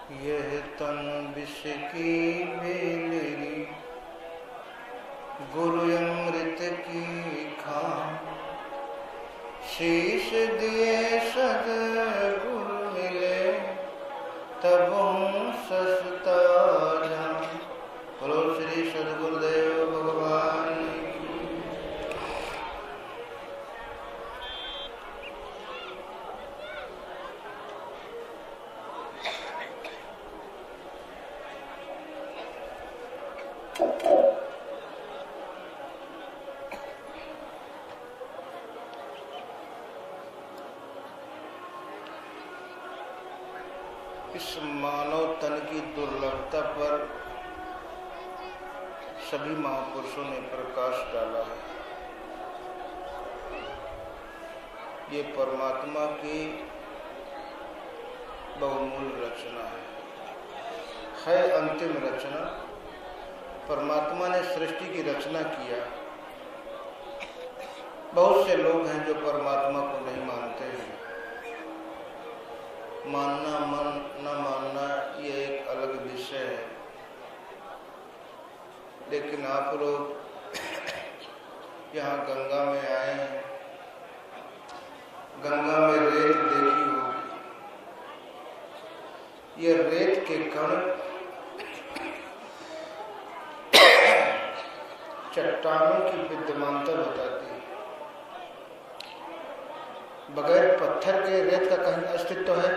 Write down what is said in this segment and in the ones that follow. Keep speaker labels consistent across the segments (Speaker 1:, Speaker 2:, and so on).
Speaker 1: यह तन विष की बेलरी गुरु अमृत की खान। शीश दिए सद्गुरु मिले तब सस्ता जान। बोलो श्री सद्गुरुदेव भगवान की। इस मानव तन की दुर्लभता पर सभी महापुरुषों ने प्रकाश डाला है। ये परमात्मा की बहुमूल्य रचना है अंतिम रचना। परमात्मा ने सृष्टि की रचना किया। बहुत से लोग हैं जो परमात्मा को नहीं मानते हैं। मानना मन न मानना ये एक अलग विषय है, लेकिन आप लोग यहाँ गंगा में आए हैं। गंगा में रेत देखी होगी। ये रेत के कण चट्टानों की विद्यमानता बताती है। बगैर पत्थर के रेत का कहीं अस्तित्व है?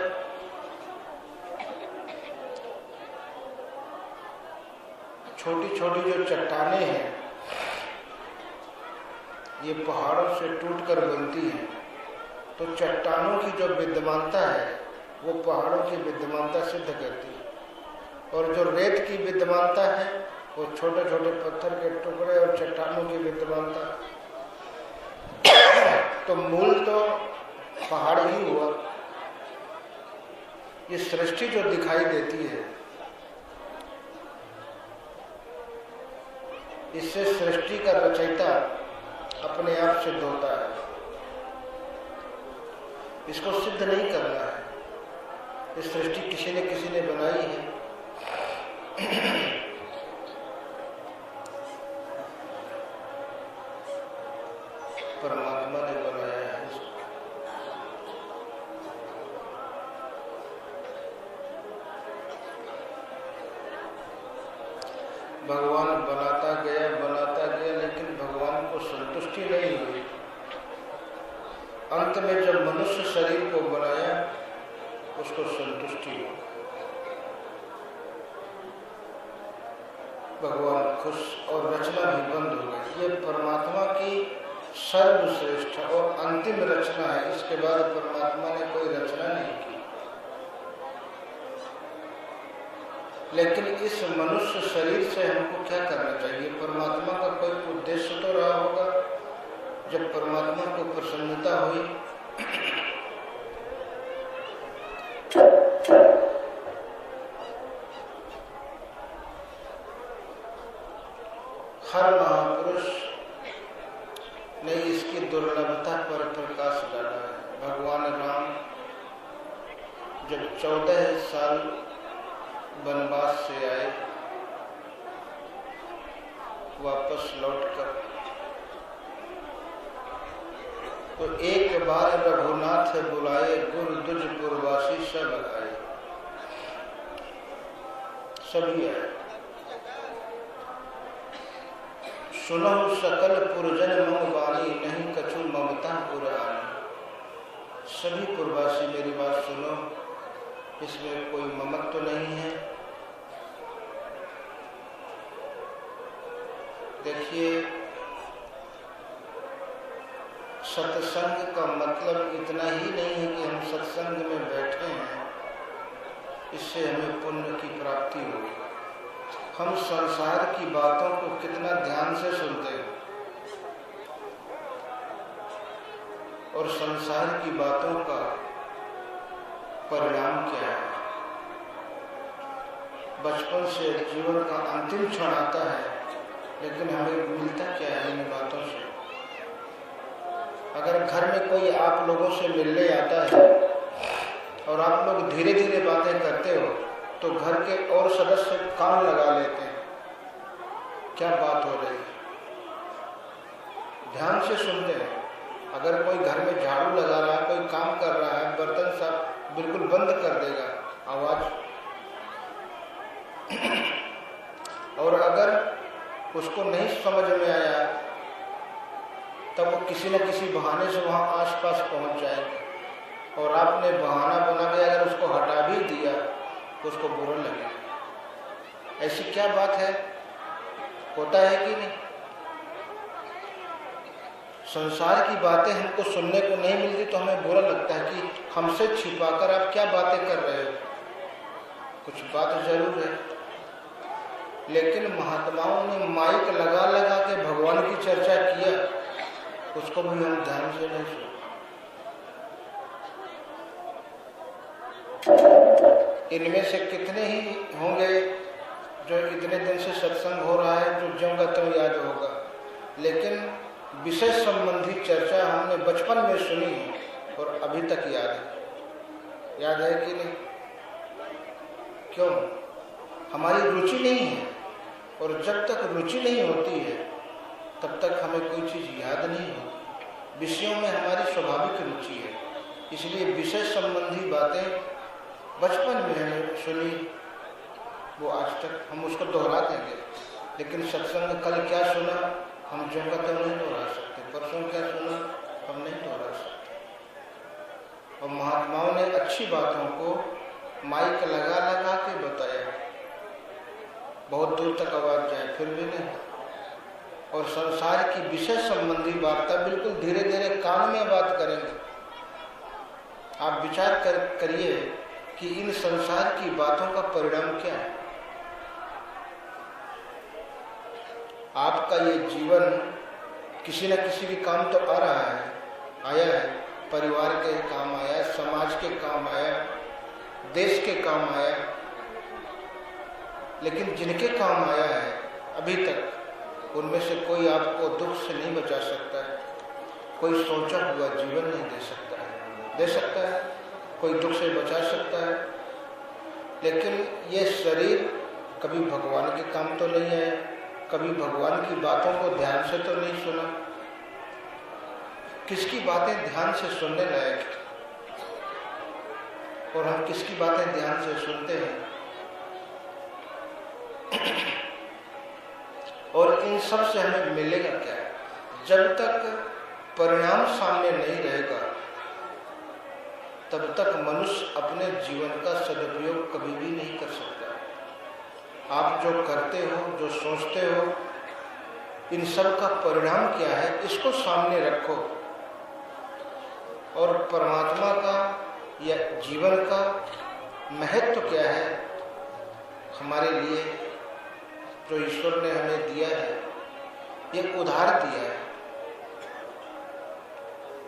Speaker 1: छोटी छोटी जो चट्टानें हैं ये पहाड़ों से टूटकर बनती हैं, तो चट्टानों की जो विद्यमानता है वो पहाड़ों की विद्यमानता सिद्ध करती है। और जो रेत की विद्यमानता है वो छोटे छोटे पत्थर के टुकड़े और चट्टानों की विद्यमानता। तो मूल तो पहाड़ ही हुआ। ये सृष्टि जो दिखाई देती है, इससे सृष्टि का रचयिता अपने आप सिद्ध होता है। इसको सिद्ध नहीं करना है। ये सृष्टि किसी ने बनाई है। परमात्मा ने बनाया है। भगवान बनाता गया, लेकिन भगवान को संतुष्टि नहीं हुई। अंत में जब मनुष्य शरीर को बनाया उसको संतुष्टि हुई। भगवान खुश और रचना भी बंद हो गई। ये परमात्मा की सर्वश्रेष्ठ और अंतिम रचना है। इसके बाद परमात्मा ने कोई रचना नहीं की। लेकिन इस मनुष्य शरीर से हमको क्या करना चाहिए? परमात्मा का कोई उद्देश्य तो रहा होगा। जब परमात्मा को प्रसन्नता हुई हर महापुरुष ने इसकी दुर्लभता पर प्रकाश डाला है। भगवान राम जब 14 साल वनवास से आए, वापस लौटकर, तो एक बार रघुनाथ बुलाए, गुरु दुज पुरवासी सब आए। सभी आए। सुनो सकल पुरजन मम वाणी, नहीं कछु ममता पुरानी। सभी पुरवासी मेरी बात सुनो, इसमें कोई ममत्व तो नहीं है। देखिए, सत्संग का मतलब इतना ही नहीं है कि हम सत्संग में बैठे हैं, इससे हमें पुण्य की प्राप्ति होगी। हम संसार की बातों को कितना ध्यान से सुनते हैं और संसार की बातों का परिणाम क्या है। बचपन से जीवन का अंतिम क्षण आता है, लेकिन हमें मिलता क्या है इन बातों से? अगर घर में कोई आप लोगों से मिलने आता है और आप लोग धीरे धीरे बातें करते हो तो घर के और सदस्य कान लगा लेते हैं, क्या बात हो रही है, ध्यान से सुनते हैं। अगर कोई घर में झाड़ू लगा रहा है, कोई काम कर रहा है, बर्तन साफ बिल्कुल बंद कर देगा आवाज, और अगर उसको नहीं समझ में आया तब वो किसी न किसी बहाने से वहां आसपास पहुंच जाएगा, और आपने बहाना बना के अगर उसको हटा भी दिया तो उसको बुरा लगेगा। ऐसी क्या बात है, होता है कि नहीं? संसार की बातें हमको सुनने को नहीं मिलती तो हमें बुरा लगता है कि हमसे छिपाकर आप क्या बातें कर रहे हो। कुछ बात जरूर है, लेकिन महात्माओं ने माइक लगा लगा के भगवान की चर्चा किया, उसको भी हम ध्यान से नहीं सुने। इनमें से कितने ही होंगे जो इतने दिन से सत्संग हो रहा है जो ज्यों का त्यों याद होगा, लेकिन विषय संबंधी चर्चा हमने बचपन में सुनी है और अभी तक याद है कि नहीं? क्यों? हमारी रुचि नहीं है, और जब तक रुचि नहीं होती है तब तक हमें कोई चीज़ याद नहीं होती। विषयों में हमारी स्वाभाविक रुचि है, इसलिए विषय संबंधी बातें बचपन में हमने सुनी, वो आज तक हम उसको दोहरा देंगे। लेकिन सत्संग कल क्या सुना हम जो का तो नहीं दोहरा सकते, परसों क्या सुना हम नहीं दोहरा सकते। और महात्माओं ने अच्छी बातों को माइक लगा लगा के बताया, बहुत दूर तक आवाज जाए फिर भी नहीं। और संसार की विषय संबंधी वार्ता बिल्कुल धीरे धीरे कान में बात करेंगे। आप विचार करिए कि इन संसार की बातों का परिणाम क्या है। आपका ये जीवन किसी न किसी के काम तो आ रहा है, आया है, परिवार के काम आया, समाज के काम आया, देश के काम आया, लेकिन जिनके काम आया है अभी तक उनमें से कोई आपको दुख से नहीं बचा सकता है, कोई सोचा हुआ जीवन नहीं दे सकता है। दे सकता है, कोई दुख से बचा सकता है, लेकिन ये शरीर कभी भगवान के काम तो नहीं है, कभी भगवान की बातों को ध्यान से तो नहीं सुना। किसकी बातें ध्यान से सुनने लायक, और हम किसकी बातें ध्यान से सुनते हैं। और इन सब से हमें मिलेगा क्या? जब तक परिणाम सामने नहीं रहेगा तब तक मनुष्य अपने जीवन का सदुपयोग कभी भी नहीं कर सकता। आप जो करते हो, जो सोचते हो, इन सब का परिणाम क्या है इसको सामने रखो, और परमात्मा का या जीवन का महत्व क्या है हमारे लिए, जो ईश्वर ने हमें दिया है, ये उधार दिया है।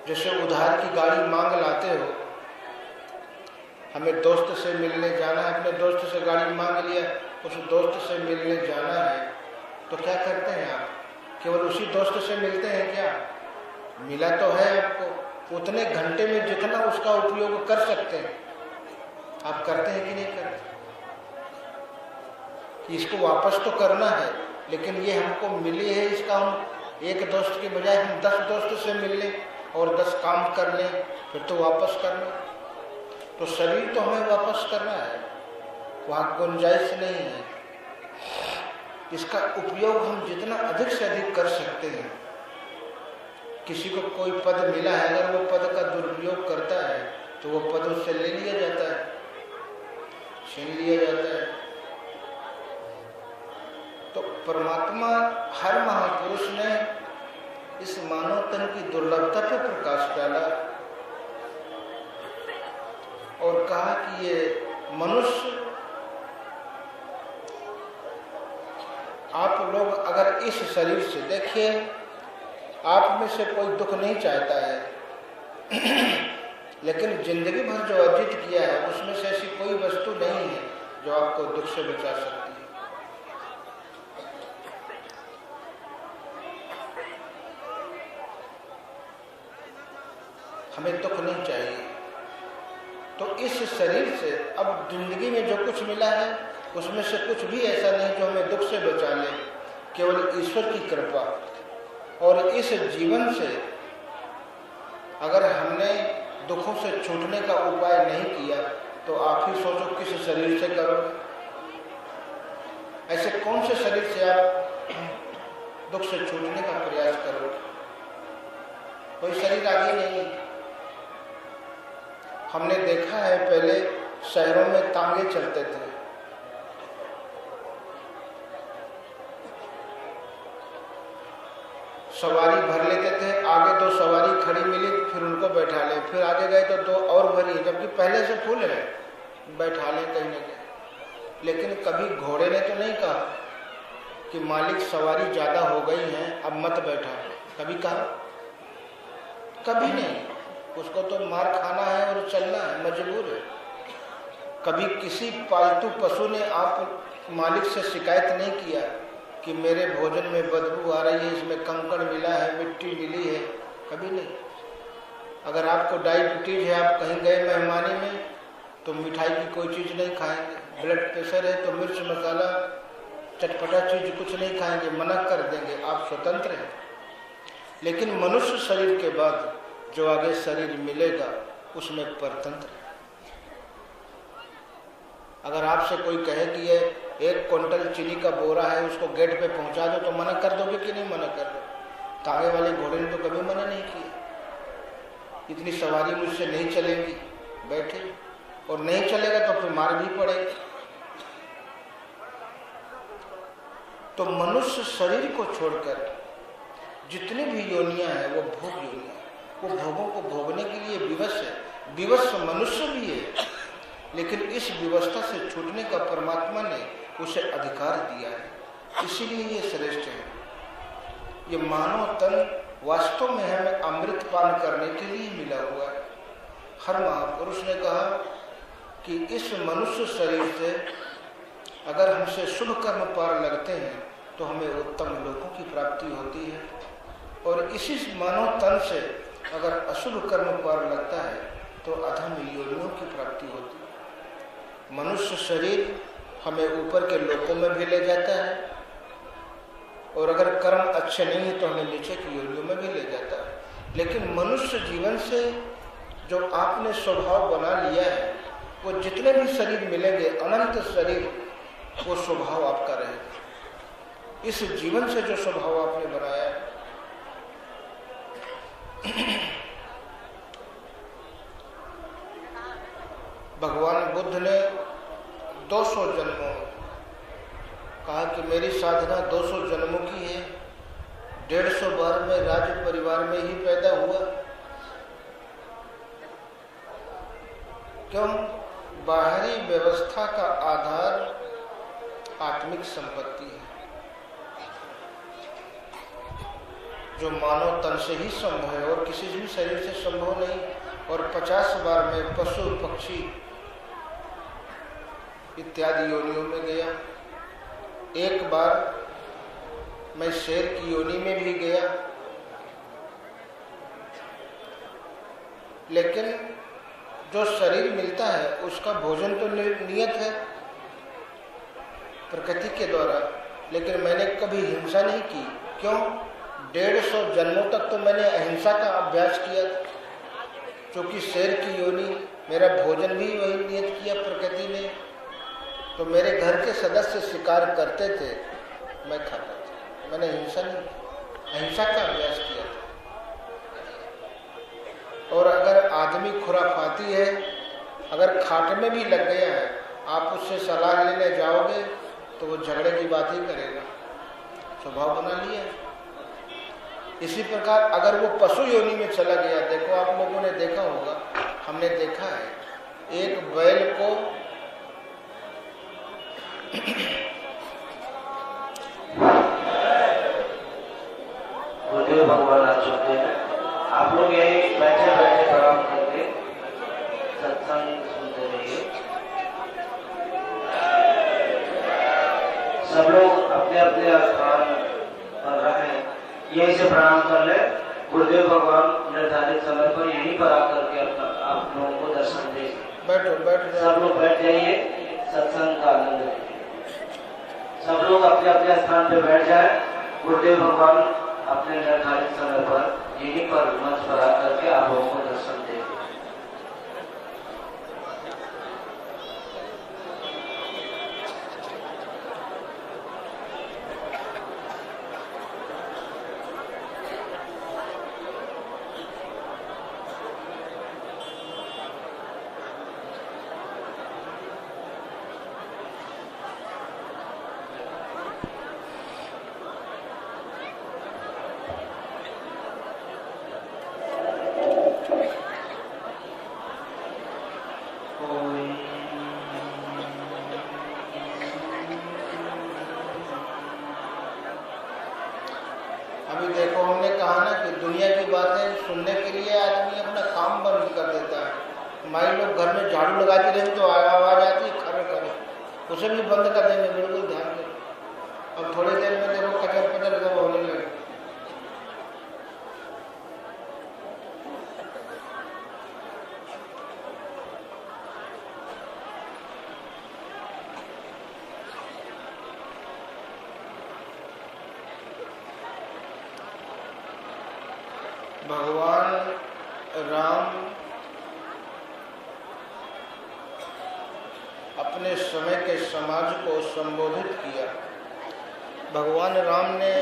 Speaker 1: जैसे उधार की गाड़ी मांग लाते हो, हमें दोस्त से मिलने जाना है, अपने दोस्त से गाड़ी मांग लिया, उस दोस्त से मिलने जाना है, तो क्या करते हैं आप? केवल उसी दोस्त से मिलते हैं क्या? मिला तो है आपको, उतने घंटे में जितना उसका उपयोग कर सकते हैं आप करते हैं कि नहीं करते? कि इसको वापस तो करना है, लेकिन ये हमको मिली है, इसका हम एक दोस्त के बजाय हम 10 दोस्त से मिल लें और 10 काम कर लें, फिर तो वापस करना। तो शरीर तो हमें वापस करना है, वहाँ गुंजाइश नहीं है। इसका उपयोग हम जितना अधिक से अधिक कर सकते हैं। किसी को कोई पद मिला है, अगर वो पद का दुरुपयोग करता है तो वो पद उससे ले लिया जाता है, छीन लिया जाता है। तो परमात्मा हर महापुरुष ने इस मानव तन की दुर्लभता पर प्रकाश डाला और कहा कि ये मनुष्य, आप लोग अगर इस शरीर से, देखिए आप में से कोई दुख नहीं चाहता है लेकिन जिंदगी भर जो अर्जित किया है उसमें से ऐसी कोई वस्तु नहीं है जो आपको दुख से बचा सकती है। हमें दुख नहीं चाहिए, तो इस शरीर से अब जिंदगी में जो कुछ मिला है उसमें से कुछ भी ऐसा नहीं जो हमें दुख से बचा ले, केवल ईश्वर की कृपा। और इस जीवन से अगर हमने दुखों से छूटने का उपाय नहीं किया तो आप ही सोचो किस शरीर से करो। ऐसे कौन से शरीर से आप दुख से छूटने का प्रयास करो? कोई शरीर आगे नहीं। हमने देखा है पहले शहरों में तांगे चलते थे, सवारी भर लेते थे, आगे 2 सवारी खड़ी मिली फिर उनको बैठा ले, फिर आगे गए तो 2 और भरी, जबकि पहले से फुल है, बैठा ले कहीं न कहीं। लेकिन कभी घोड़े ने तो नहीं कहा कि मालिक सवारी ज्यादा हो गई है अब मत बैठा, कभी कहा? कभी नहीं। उसको तो मार खाना है और चलना है, मजबूर है। कभी किसी पालतू पशु ने आप मालिक से शिकायत नहीं किया कि मेरे भोजन में बदबू आ रही है, इसमें कंकड़ मिला है, मिट्टी मिली है? कभी नहीं। अगर आपको डायबिटीज है, आप कहीं गए मेहमानी में तो मिठाई की कोई चीज़ नहीं खाएंगे, ब्लड प्रेशर है तो मिर्च मसाला चटपटा चीज कुछ नहीं खाएंगे, मना कर देंगे, आप स्वतंत्र हैं। लेकिन मनुष्य शरीर के बाद जो आगे शरीर मिलेगा उसमें परतंत्र है। अगर आपसे कोई कहे कि ये 1 क्विंटल चीनी का बोरा है उसको गेट पे पहुंचा दो तो मना कर दोगे कि नहीं मना कर दो? तांगे वाले घोड़े ने तो कभी मना नहीं किया। इतनी सवारी मुझसे नहीं चलेगी, बैठे, और नहीं चलेगा तो फिर मार भी पड़ेगी। तो मनुष्य शरीर को छोड़कर जितनी भी योनियां हैं वो भोग योनियां, वो भोगों को भोगने के लिए विवश है। विवश मनुष्य भी है, लेकिन इस व्यवस्था से छूटने का परमात्मा ने उसे अधिकार दिया है, इसीलिए ये श्रेष्ठ है। ये मानव तन वास्तव में हमें अमृत पान करने के लिए मिला हुआ है। हर महापुरुष ने कहा कि इस मनुष्य शरीर से अगर हमसे शुभ कर्म पार लगते हैं तो हमें उत्तम लोकों की प्राप्ति होती है, और इसी मानव तन से अगर अशुभ कर्म पार लगता है तो अधम योनियों की प्राप्ति होती है। मनुष्य शरीर हमें ऊपर के लोकों में भी ले जाता है, और अगर कर्म अच्छे नहीं है तो हमें नीचे की योनियों में भी ले जाता है। लेकिन मनुष्य जीवन से जो आपने स्वभाव बना लिया है, वो जितने भी शरीर मिलेंगे, अनंत शरीर, वो स्वभाव आपका रहेगा। इस जीवन से जो स्वभाव आपने बनाया है, भगवान बुद्ध ने 200 जन्मों कहा कि मेरी साधना 200 जन्मों की है, 150 बार में राज परिवार में ही पैदा हुआ। क्यों? बाहरी व्यवस्था का आधार आत्मिक संपत्ति है, जो मानव तन से ही संभव है और किसी भी शरीर से संभव नहीं। और 50 बार में पशु पक्षी इत्यादि योनियों में गया, 1 बार मैं शेर की योनि में भी गया। लेकिन जो शरीर मिलता है उसका भोजन तो नियत है प्रकृति के द्वारा, लेकिन मैंने कभी हिंसा नहीं की। क्यों? 150 जन्मों तक तो मैंने अहिंसा का अभ्यास किया, क्योंकि शेर की योनि, मेरा भोजन भी वही नियत किया प्रकृति ने। तो मेरे घर के सदस्य शिकार करते थे, मैं खाता था, मैंने हिंसा नहीं, अहिंसा का अभ्यास किया था। और अगर आदमी खुराफाती है, अगर खाट में भी लग गया है, आप उससे सलाह लेने जाओगे तो वो झगड़े की बात ही करेगा, स्वभाव बना लिया। इसी प्रकार अगर वो पशु योनि में चला गया, देखो आप लोगों ने देखा होगा, हमने देखा है, एक बैल को
Speaker 2: गुरुदेव भगवान आ चुके हैं। आप लोग यही बैठे बैठे प्रणाम करके सत्संग सुनते रहिए। सब लोग अपने अपने स्थान पर रहें, यहीं से प्रणाम कर ले। गुरुदेव भगवान निर्धारित समय पर यहीं पर आकर के आप लोगों को दर्शन दें।
Speaker 1: बैठो बैठ जाओ।
Speaker 2: सब लोग बैठ जाइए, सत्संग का आनंद लीजिए। सब लोग अपने अपने स्थान पे बैठ जाए। गुरुदेव भगवान अपने निर्धारित समय पर यहीं पर मंच पर आकर के आप लोगों को दर्शन देंगे।
Speaker 1: अभी देखो, हमने कहा ना कि दुनिया की बातें सुनने के लिए आदमी अपना काम बंद कर देता है। हमारे लोग घर में झाड़ू लगाते रहेंगे तो आवाज आती है खर खर, उसे भी बंद कर देंगे। बिल्कुल ध्यान दें। अब थोड़ी देर में देखो कचर पचर सब होने लगे। भगवान राम अपने समय के समाज को संबोधित किया। भगवान राम ने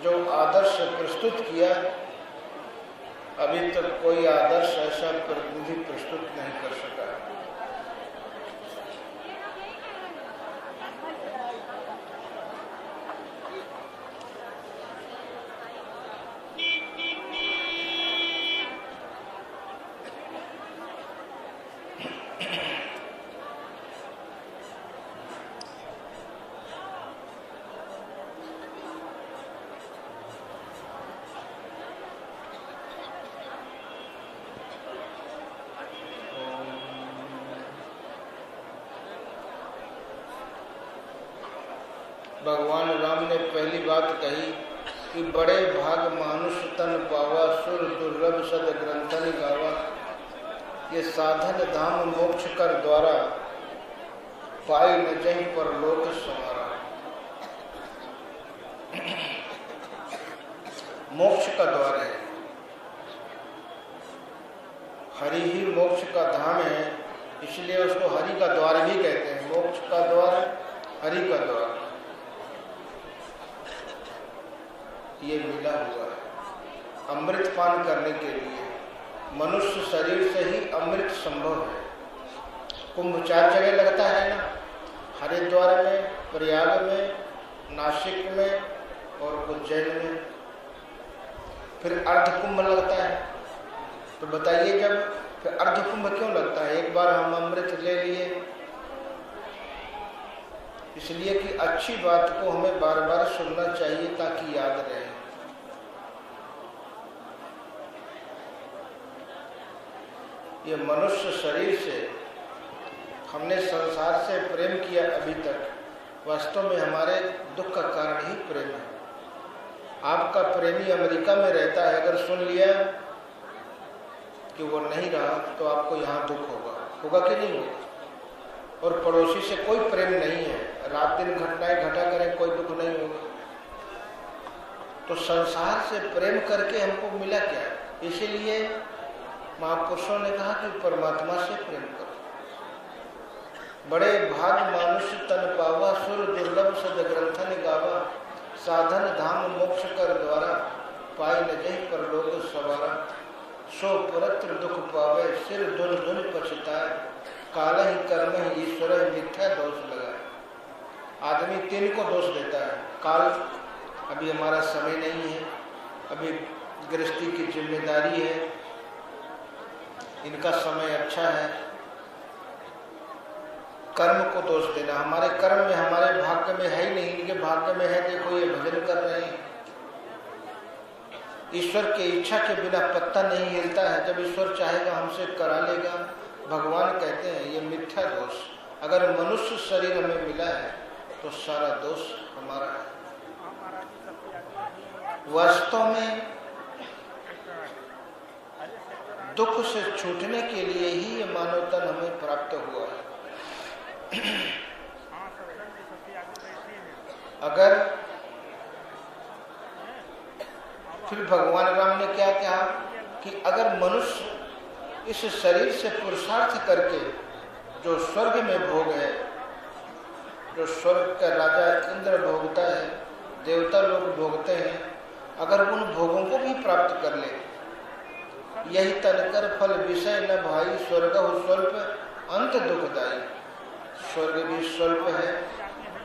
Speaker 1: जो आदर्श प्रस्तुत किया, अभी तक कोई आदर्श ऐसा प्रतिनिधि प्रस्तुत नहीं कर सका। भगवान राम ने पहली बात कही कि बड़े भाग मानुष तन पावा, सुर दुर्लभ सद ग्रंथन गावा। ये साधन धाम मोक्ष कर द्वारा, पाई न जहीं पर लोक समारा। मोक्ष का द्वार है, हरि ही मोक्ष का धाम है, इसलिए उसको हरि का द्वार भी कहते हैं। मोक्ष का द्वार, हरि का द्वार, ये मिला हुआ है अमृत पान करने के लिए। मनुष्य शरीर से ही अमृत संभव है। कुंभ 4 जगह लगता है ना, हरिद्वार में, प्रयाग में, नासिक में और उज्जैन में। फिर अर्ध कुंभ लगता है। तो बताइए, जब फिर अर्ध कुंभ क्यों लगता है? एक बार हम अमृत ले लिए, इसलिए कि अच्छी बात को हमें बार बार सुनना चाहिए ताकि याद रहे। ये मनुष्य शरीर से हमने संसार से प्रेम किया अभी तक, वास्तव में हमारे दुख का कारण ही प्रेम है। आपका प्रेमी अमेरिका में रहता है, अगर सुन लिया कि वो नहीं रहा तो आपको यहाँ दुख होगा, होगा कि नहीं होगा? और पड़ोसी से कोई प्रेम नहीं है, रात दिन घटनाएं घटा करें, कोई दुख नहीं होगा। तो संसार से प्रेम करके हमको मिला क्या? इसीलिए महापुरुषों ने कहा कि परमात्मा से प्रेम करो। बड़े भाग मानुष तन पावा, सुर दुर्लभ सद ग्रंथन गावा। साधन धाम मोक्ष कर द्वारा, पाई न जहीं पर लोग सवारा। सो परत्र दुख पावे, सिर धुन धुन पछताए। काल ही कर्म ही ईश्वर मिथ्या दोष लगाए। आदमी 3 को दोष देता है। काल, अभी हमारा समय नहीं है, अभी गृहस्थी की जिम्मेदारी है, इनका समय अच्छा है। कर्म को दोष देना, हमारे कर्म में, हमारे भाग्य में है ही नहीं, इनके भाग्य में है। देखो ये भजन कर रहे हैं। ईश्वर की इच्छा के बिना पत्ता नहीं हिलता है, जब ईश्वर चाहेगा हमसे करा लेगा। भगवान कहते हैं ये मिथ्या दोष। अगर मनुष्य शरीर हमें मिला है तो सारा दोष हमारा है। वास्तव में दुख से छूटने के लिए ही ये मानव तन हमें प्राप्त प्राप्त हुआ है। अगर फिर भगवान राम ने क्या कहा कि अगर मनुष्य इस शरीर से पुरुषार्थ करके जो स्वर्ग में भोग है, जो स्वर्ग का राजा इंद्र भोगता है, देवता लोग भोगते हैं, अगर उन भोगों को भी प्राप्त कर ले, यही तनकर फल विषय न भाई स्वर्ग हो स्वल्प अंत दुखदायी। स्वर्ग भी स्वल्प है,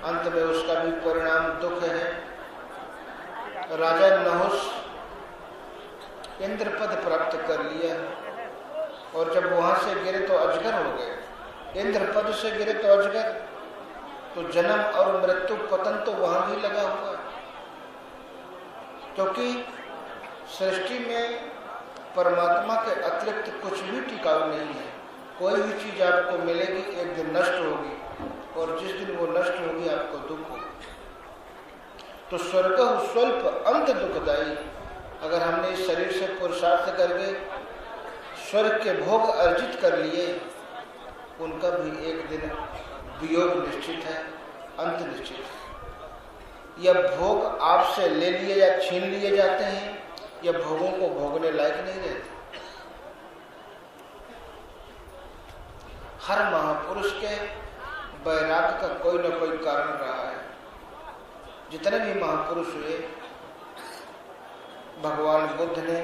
Speaker 1: अंत में उसका भी परिणाम दुख है। राजा नहुष इंद्र पद प्राप्त कर लिया और जब वहां से गिरे तो अजगर हो गए। इंद्र पद से गिरे तो अजगर, तो जन्म और मृत्यु पतन तो वहां भी लगा हुआ, क्योंकि सृष्टि में परमात्मा के अतिरिक्त कुछ भी टिकाऊ नहीं है। कोई भी चीज आपको मिलेगी एक दिन नष्ट होगी, और जिस दिन वो नष्ट होगी आपको दुख होगा। तो स्वर्ग स्वल्प अंत दुखदायी। अगर हमने इस शरीर से पुरुषार्थ करके स्वर्ग के भोग अर्जित कर लिए, उनका भी एक दिन वियोग निश्चित है, अंत निश्चित है। यह भोग आपसे ले लिए या छीन लिए जाते हैं, या भोगों को भोगने लायक नहीं रहते। हर महापुरुष के वैराग्य का कोई न कोई कारण रहा है। जितने भी महापुरुष हुए, भगवान बुद्ध ने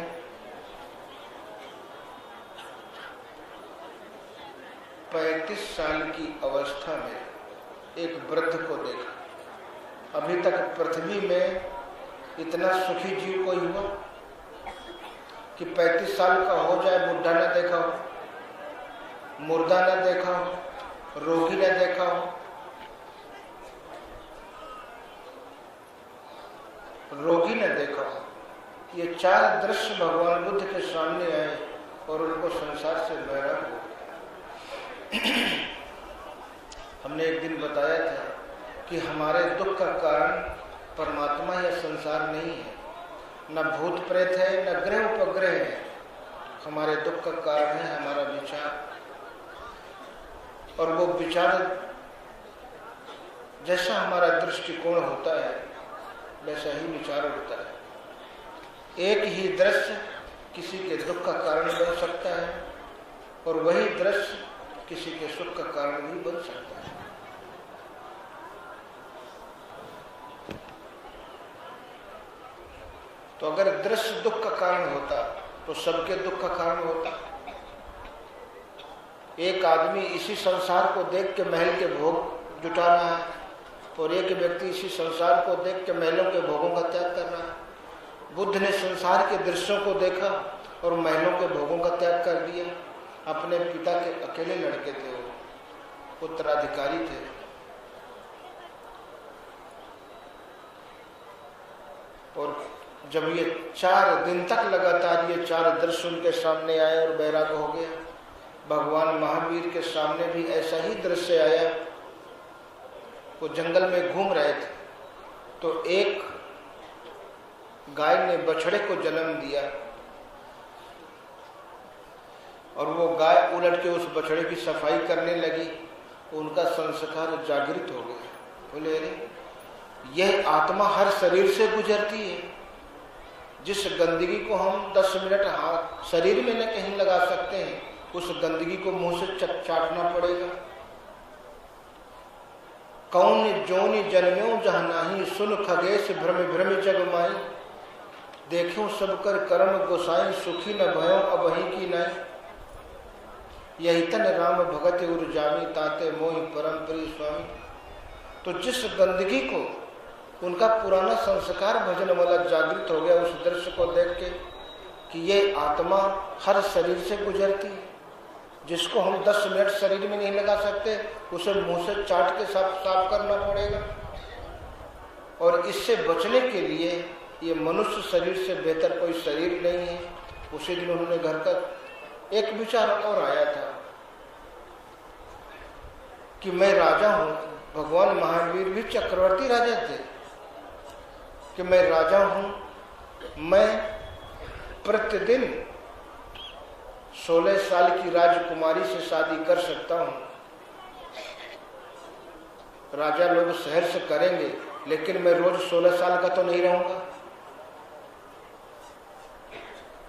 Speaker 1: 35 साल की अवस्था में एक वृद्ध को देखा। अभी तक पृथ्वी में इतना सुखी जीव कोई हुआ कि 35 साल का हो जाए, बुढ़ा न देखा हो, मुर्दा न देखा हो, रोगी न देखा हो। रोगी न देखा हो। ये 4 दृश्य भगवान बुद्ध के सामने आए और उनको संसार से बैराग हो। हमने एक दिन बताया था कि हमारे दुख का कारण परमात्मा या संसार नहीं है, न भूत प्रेत है, न ग्रह उपग्रह है। हमारे दुख का कारण है हमारा विचार, और वो विचार जैसा हमारा दृष्टिकोण होता है वैसा ही विचार होता है। एक ही दृश्य किसी के दुख का कारण बन सकता है, और वही दृश्य किसी के सुख का कारण भी बन सकता है। तो अगर दृश्य दुख का कारण होता तो सबके दुख का कारण होता। एक आदमी इसी संसार को देख के महल के भोग जुटा रहा है, और एक व्यक्ति इसी संसार को देख के महलों के भोगों का त्याग कर रहा है। बुद्ध ने संसार के दृश्यों को देखा और महलों के भोगों का त्याग कर दिया। अपने पिता के अकेले लड़के थे, वो उत्तराधिकारी थे। और जब ये 4 दिन तक लगातार ये 4 दृश्य उनके सामने आए और बैराग हो गया। भगवान महावीर के सामने भी ऐसा ही दृश्य आया। वो जंगल में घूम रहे थे, तो एक गाय ने बछड़े को जन्म दिया, और वो गाय उलट के उस बछड़े की सफाई करने लगी। उनका संस्कार जागृत हो गया। बोले, अरे यह आत्मा हर शरीर से गुजरती है। जिस गंदगी को हम 10 मिनट हाथ शरीर में न कहीं लगा सकते हैं, उस गंदगी को मुंह से चाटना पड़ेगा। कौन जोनि जन्म्यों जहाँ नाही, सुन खगेश भ्रम भ्रम जग माई। देखूं सब कर कर्म गोसाई, सुखी न भयो अबही की नाई। यही तन राम भगत उर जामी, ताते मोहि परम प्रिय स्वामी। तो जिस गंदगी को उनका पुराना संस्कार भजन वाला जागृत हो गया उस दृश्य को देख के कि ये आत्मा हर शरीर से गुजरती है, जिसको हम 10 मिनट शरीर में नहीं लगा सकते, उसे मुंह से चाट के साफ करना पड़ेगा। और इससे बचने के लिए ये मनुष्य शरीर से बेहतर कोई शरीर नहीं है। उसी दिन उन्होंने घर का एक विचार और आया था कि मैं राजा हूं। भगवान महावीर भी चक्रवर्ती राजा थे कि मैं राजा हूं, मैं प्रतिदिन 16 साल की राजकुमारी से शादी कर सकता हूं। राजा लोग शहर से करेंगे, लेकिन मैं रोज 16 साल का तो नहीं रहूंगा।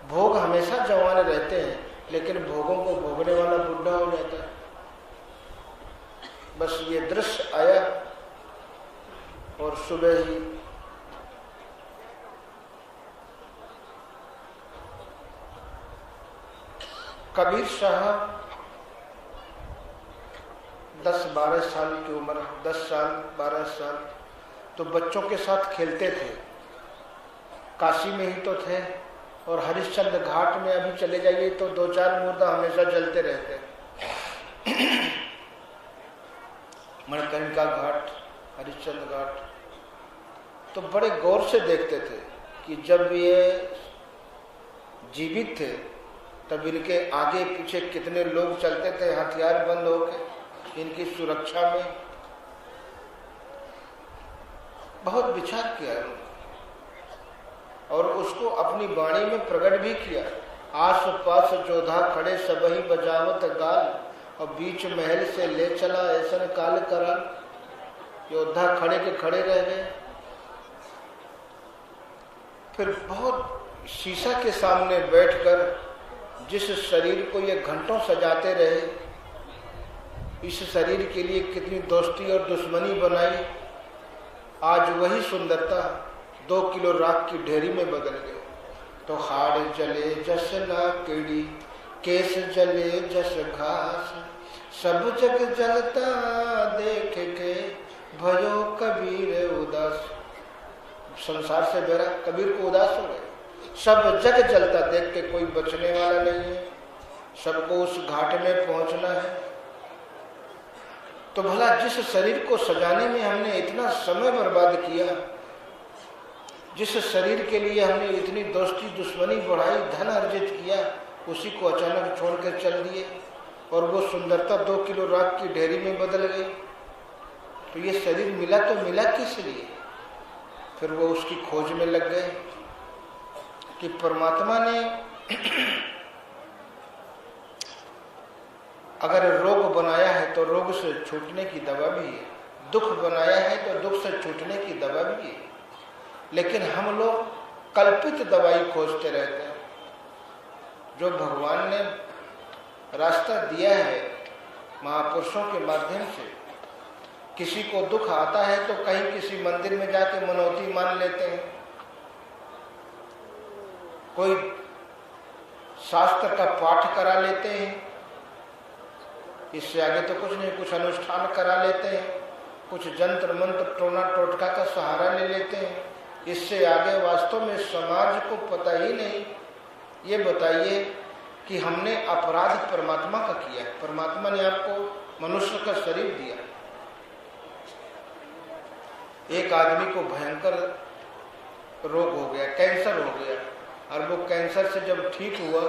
Speaker 1: भोग हमेशा जवान रहते हैं, लेकिन भोगों को भोगने वाला बुढ़ा हो जाता है। बस ये दृश्य आया और सुबह ही कबीर साहब 10-12 साल की उम्र, 10 साल 12 साल, तो बच्चों के साथ खेलते थे। काशी में ही तो थे, और हरिश्चंद्र घाट में अभी चले जाइए तो 2-4 मुर्दा हमेशा जलते रहते। मणिकर्णिका घाट, हरिश्चंद्र घाट, तो बड़े गौर से देखते थे कि जब ये जीवित थे तब इनके आगे पीछे कितने लोग चलते थे हथियार बंद होकर इनकी सुरक्षा में। बहुत विचार किया और उसको अपनी वाणी में प्रकट भी किया। आस पास जोधा खड़े सबही बजावत गाल, और बीच महल से ले चला ऐसा काल कराल। योद्धा खड़े के खड़े रह गए। फिर बहुत शीशा के सामने बैठकर जिस शरीर को ये घंटों सजाते रहे, इस शरीर के लिए कितनी दोस्ती और दुश्मनी बनाई, आज वही सुंदरता 2 किलो राख की ढेरी में बदल गई। तो हाड़ जले जस लाकड़ी, केस जले जस घास, सब जग जलता देख के भयो कबीर उदास। संसार से बेरा कबीर को उदास हो गए। सब जग जलता देख के कोई बचने वाला नहीं है, सबको उस घाट में पहुंचना है। तो भला जिस शरीर को सजाने में हमने इतना समय बर्बाद किया, जिस शरीर के लिए हमने इतनी दोस्ती दुश्मनी बढ़ाई, धन अर्जित किया, उसी को अचानक छोड़कर चल दिए और वो सुंदरता 2 किलो राख की ढेरी में बदल गई। तो ये शरीर मिला तो मिला किस लिए? फिर वो उसकी खोज में लग गए कि परमात्मा ने अगर रोग बनाया है तो रोग से छूटने की दवा भी है, दुख बनाया है तो दुख से छूटने की दवा भी है। लेकिन हम लोग कल्पित दवाई खोजते रहते हैं। जो भगवान ने रास्ता दिया है महापुरुषों के माध्यम से, किसी को दुख आता है तो कहीं किसी मंदिर में जाके मनौती मान लेते हैं, कोई शास्त्र का पाठ करा लेते हैं, इससे आगे तो कुछ नहीं, कुछ अनुष्ठान करा लेते हैं, कुछ जंत्र मंत्र टोना टोटका का सहारा ले लेते हैं। इससे आगे वास्तव में समाज को पता ही नहीं। ये बताइए कि हमने अपराध परमात्मा का किया है। परमात्मा ने आपको मनुष्य का शरीर दिया। एक आदमी को भयंकर रोग हो गया, कैंसर हो गया, और वो कैंसर से जब ठीक हुआ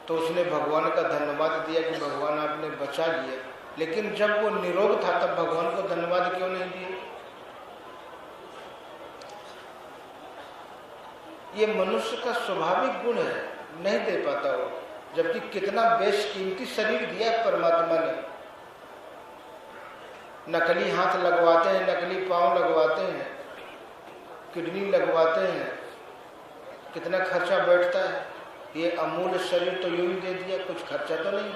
Speaker 1: तो उसने भगवान का धन्यवाद दिया कि भगवान आपने बचा लिया। लेकिन जब वो निरोग था तब भगवान को धन्यवाद क्यों नहीं दिया? ये मनुष्य का स्वाभाविक गुण है, नहीं दे पाता वो, जबकि कितना बेशकीमती शरीर दिया परमात्मा ने। नकली हाथ लगवाते हैं, नकली पांव लगवाते हैं, किडनी लगवाते हैं, कितना खर्चा बैठता है। ये अमूल्य शरीर तो यूं ही दे दिया, कुछ खर्चा तो नहीं।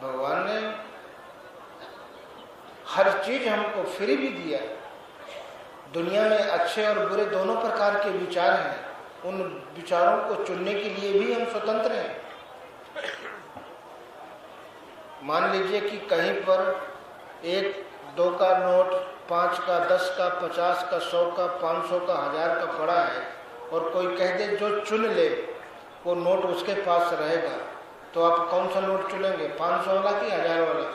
Speaker 1: भगवान ने हर चीज हमको फ्री भी दिया। दुनिया में अच्छे और बुरे दोनों प्रकार के विचार हैं। उन विचारों को चुनने के लिए भी हम स्वतंत्र हैं। मान लीजिए कि कहीं पर 1-2 का नोट, 5 का, 10 का, 50 का, 100 का, 500 का, 1000 का पड़ा है, और कोई कह दे जो चुन ले वो नोट उसके पास रहेगा, तो आप कौन सा नोट चुनेंगे? 500 वाला कि 1000 वाला?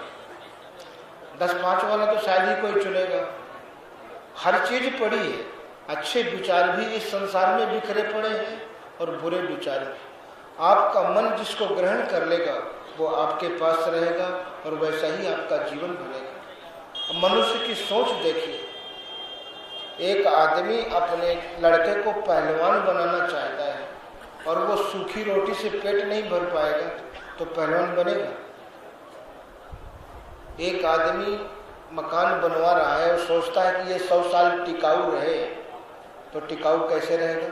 Speaker 1: 10-5 वाला तो शायद ही कोई चुनेगा। हर चीज पड़ी है। अच्छे विचार भी इस संसार में बिखरे पड़े हैं और बुरे विचार भी। आपका मन जिसको ग्रहण कर लेगा वो आपके पास रहेगा और वैसा ही आपका जीवन बनेगा। मनुष्य की सोच देखिए, एक आदमी अपने लड़के को पहलवान बनाना चाहता है और वो सूखी रोटी से पेट नहीं भर पाएगा तो पहलवान बनेगा। एक आदमी मकान बनवा रहा है और सोचता है कि ये 100 साल टिकाऊ रहे, तो टिकाऊ कैसे रहेगा?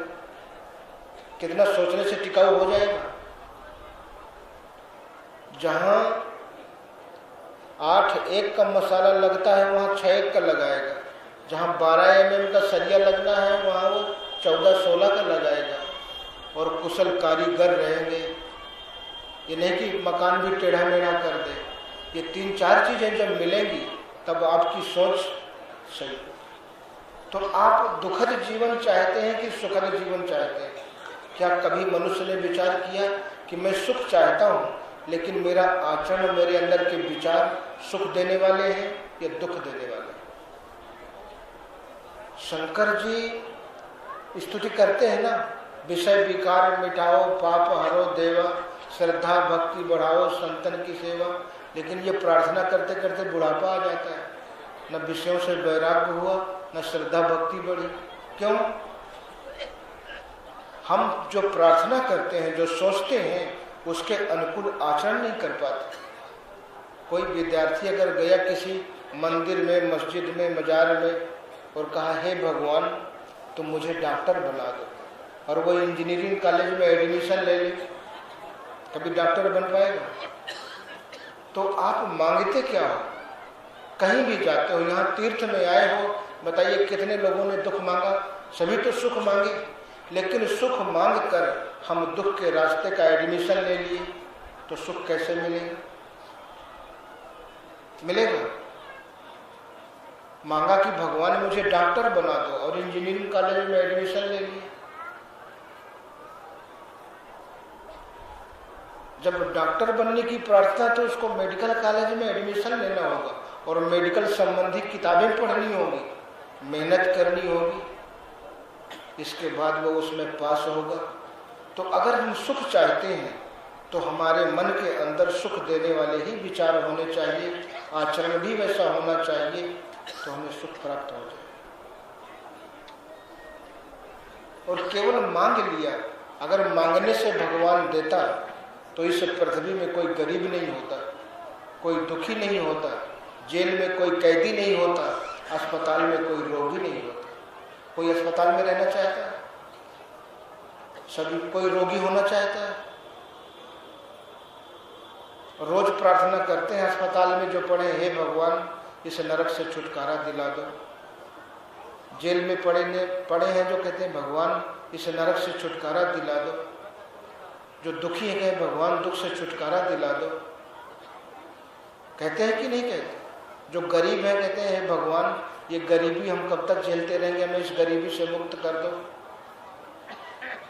Speaker 1: कितना सोचने से टिकाऊ हो जाएगा? जहां 8 का मसाला लगता है वहां 6 का लगाएगा, जहां 12 mm का सरिया लगना है वहां वो 14-16 का लगाएगा। और कुशल कारीगर रहेंगे, ये नहीं कि मकान भी टेढ़ा मेढ़ा कर दे। ये 3-4 चीजें जब मिलेंगी तब आपकी सोच सही। तो आप दुखद जीवन चाहते हैं कि सुखद जीवन चाहते हैं? क्या कभी मनुष्य ने विचार किया कि मैं सुख चाहता हूं लेकिन मेरा आचरण, मेरे अंदर के विचार सुख देने वाले हैं या दुख देने वाले हैं? शंकर जी स्तुति करते हैं ना, विषय विकार मिटाओ पाप हरो देवा, श्रद्धा भक्ति बढ़ाओ संतन की सेवा। लेकिन ये प्रार्थना करते करते बुढ़ापा आ जाता है, न विषयों से वैराग्य हुआ न श्रद्धा भक्ति बढ़ी। क्यों? हम जो प्रार्थना करते हैं, जो सोचते हैं, उसके अनुकूल आचरण नहीं कर पाते। कोई विद्यार्थी अगर गया किसी मंदिर में, मस्जिद में, मजार में और कहा हे भगवान तुम मुझे डॉक्टर बना दो, और वो इंजीनियरिंग कॉलेज में एडमिशन ले ले, कभी डॉक्टर बन पाएगा? तो आप मांगते क्या हो? कहीं भी जाते हो, यहाँ तीर्थ में आए हो, बताइए कितने लोगों ने दुख मांगा? सभी तो सुख मांगे, लेकिन सुख मांग कर हम दुख के रास्ते का एडमिशन ले लिए तो सुख कैसे मिलेगा? मिलेगा? मांगा कि भगवान मुझे डॉक्टर बना दो और इंजीनियरिंग कॉलेज में एडमिशन ले लिए। जब डॉक्टर बनने की प्रार्थना तो उसको मेडिकल कॉलेज में एडमिशन लेना होगा और मेडिकल संबंधी किताबें पढ़नी होगी, मेहनत करनी होगी, इसके बाद वो उसमें पास होगा। तो अगर हम सुख चाहते हैं तो हमारे मन के अंदर सुख देने वाले ही विचार होने चाहिए, आचरण भी वैसा होना चाहिए, तो हमें सुख प्राप्त हो जाए। और केवल मांग लिया, अगर मांगने से भगवान देता तो इस पृथ्वी में कोई गरीब नहीं होता, कोई दुखी नहीं होता, जेल में कोई कैदी नहीं होता, अस्पताल में कोई रोगी नहीं होता। कोई अस्पताल में रहना चाहता है? सभी कोई रोगी होना चाहता है? रोज प्रार्थना करते हैं अस्पताल में जो पड़े, हे भगवान इस नरक से छुटकारा दिला दो। जेल में पड़े हैं जो कहते हैं भगवान इस नरक से छुटकारा दिला दो। जो दुखी है कहे भगवान दुख से छुटकारा दिला दो। कहते हैं कि नहीं कहते? जो गरीब है कहते हैं भगवान ये गरीबी हम कब तक झेलते रहेंगे, हमें इस गरीबी से मुक्त कर दो।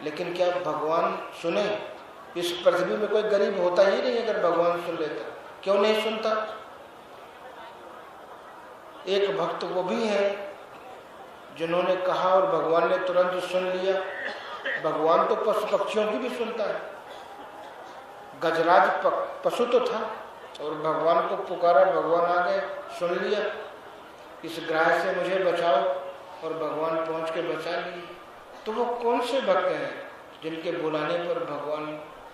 Speaker 1: लेकिन क्या भगवान सुने? इस पृथ्वी में कोई गरीब होता ही नहीं अगर भगवान सुन लेता। क्यों नहीं सुनता? एक भक्त वो भी है जिन्होंने कहा और भगवान ने तुरंत सुन लिया। भगवान तो पशु पक्षियों की भी सुनता है। गजराज पशु तो था और भगवान को पुकारा, भगवान आ गए, सुन लिया, इस ग्रह से मुझे बचाओ, और भगवान पहुंच के बचा लिए। तो वो कौन से भक्त हैं जिनके बुलाने पर भगवान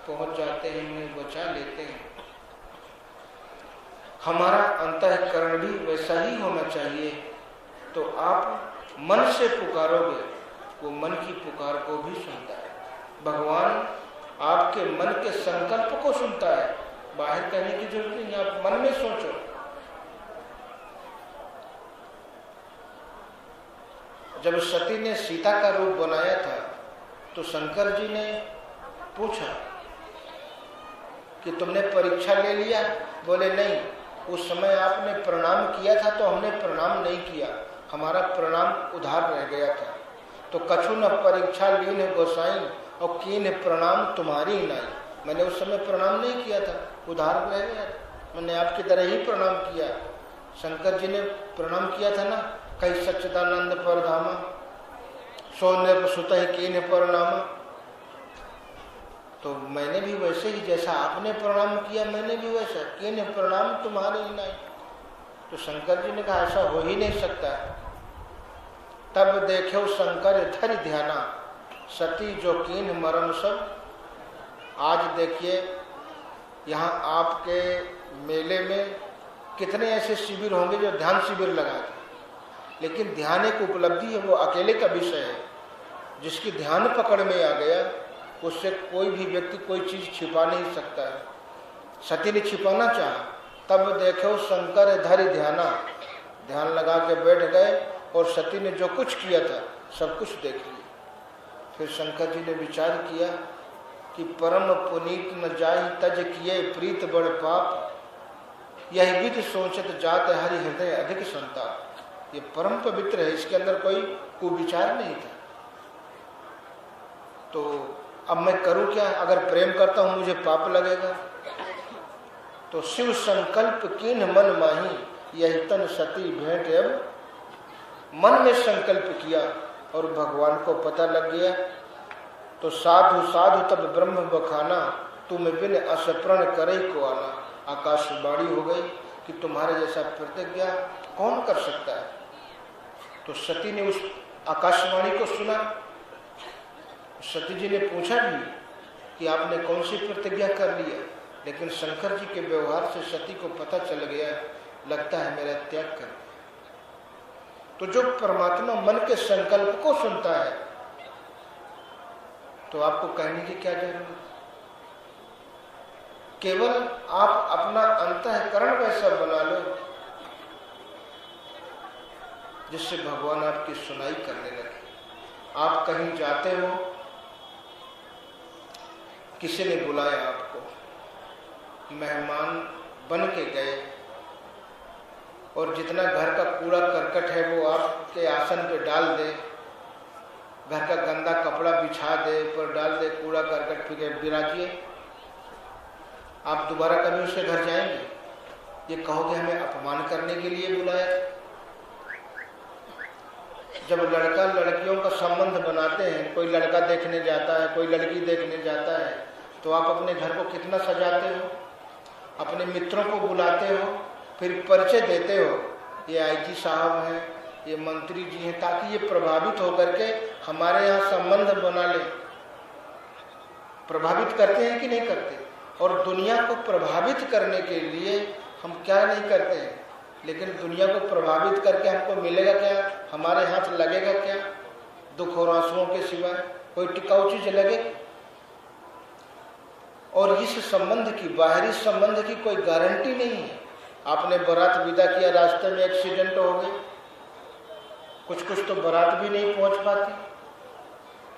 Speaker 1: पहुंच जाते हैं, उन्हें बचा लेते हैं? हमारा अंतःकरण भी वैसा ही होना चाहिए। तो आप मन से पुकारोगे, वो मन की पुकार को भी सुनता है। भगवान आपके मन के संकल्प को सुनता है, बाहर कहने की जरूरत नहीं, आप मन में सोचो। जब सती ने सीता का रूप बनाया था तो शंकर जी ने पूछा कि तुमने परीक्षा ले लिया? बोले नहीं, उस समय आपने प्रणाम किया था तो हमने प्रणाम नहीं किया, हमारा प्रणाम उधार रह गया था। तो कछु न परीक्षा लीन गोसाई और कीन प्रणाम तुम्हारी नाई। मैंने उस समय प्रणाम नहीं किया था, उधार रह गया था, मैंने आपकी तरह ही प्रणाम किया। शंकर जी ने प्रणाम किया था ना, कई सच्चिदानंद परधामा सो नृप सुत कीन प्रणाम। तो मैंने भी वैसे ही, जैसा आपने प्रणाम किया मैंने भी वैसा, कीन प्रणाम तुम्हारे ही नहीं। तो शंकर जी ने कहा ऐसा हो ही नहीं सकता है। तब देखे शंकर धरि ध्याना, सती जो कीन मरम सब। आज देखिए यहाँ आपके मेले में कितने ऐसे शिविर होंगे जो ध्यान शिविर लगाते, लेकिन ध्यान एक उपलब्धि है, वो अकेले का विषय है। जिसकी ध्यान पकड़ में आ गया उससे कोई भी व्यक्ति कोई चीज छिपा नहीं सकता है। सती ने छिपाना चाहा, तब देखो शंकर धरि ध्याना, ध्यान लगा के बैठ गए और सती ने जो कुछ किया था सब कुछ देख लिया। फिर शंकर जी ने विचार किया कि परम पुनीत न जाहि तज किए प्रीत बड़ पाप, यही विधि सोचत जात हरि हृदय अधिक संताप। ये परम पवित्र है, इसके अंदर कोई कुविचार नहीं था। तो अब मैं करूं क्या? अगर प्रेम करता हूं मुझे पाप लगेगा। तो शिव संकल्प कीन मन माही, यही तन सती भेंट। अब मन में संकल्प किया और भगवान को पता लग गया। तो साधु साधु तब ब्रह्म बखाना, तुम बिन असप्रण करे को आना। आकाशवाणी हो गई कि तुम्हारे जैसा प्रतिज्ञा कौन कर सकता है। तो सती ने उस आकाशवाणी को सुना। सती जी ने पूछा भी कि आपने कौन सी प्रतिज्ञा कर ली है, लेकिन शंकर जी के व्यवहार से सती को पता चल गया, लगता है मेरा त्याग कर। तो जो परमात्मा मन के संकल्प को सुनता है तो आपको कहने की क्या जरूरत? केवल आप अपना अंतःकरण वैसा बना लो जिससे भगवान आपकी सुनाई करने लगे। आप कहीं जाते हो, किसी ने बुलाया आपको, मेहमान बन के गए और जितना घर का कूड़ा करकट है वो आपके आसन पे डाल दे, घर का गंदा कपड़ा बिछा दे, पर डाल दे कूड़ा करकट फिर बिराजिए। आप दोबारा कभी उसके घर जाएंगे? ये कहोगे हमें अपमान करने के लिए बुलाया। जब लड़का लड़कियों का संबंध बनाते हैं, कोई लड़का देखने जाता है, कोई लड़की देखने जाता है, तो आप अपने घर को कितना सजाते हो, अपने मित्रों को बुलाते हो, फिर परिचय देते हो, ये आईजी साहब हैं, ये मंत्री जी हैं, ताकि ये प्रभावित होकर के हमारे यहाँ संबंध बना ले। प्रभावित करते हैं कि नहीं करते? और दुनिया को प्रभावित करने के लिए हम क्या नहीं करते हैं, लेकिन दुनिया को प्रभावित करके हमको मिलेगा क्या? हमारे हाथ लगेगा क्या? दुख और आंसुओं के सिवाय कोई टिकाऊ चीज लगे? और इस संबंध की, बाहरी संबंध की कोई गारंटी नहीं है। आपने बारात विदा किया, रास्ते में एक्सीडेंट हो गए, कुछ तो बारात भी नहीं पहुंच पाती,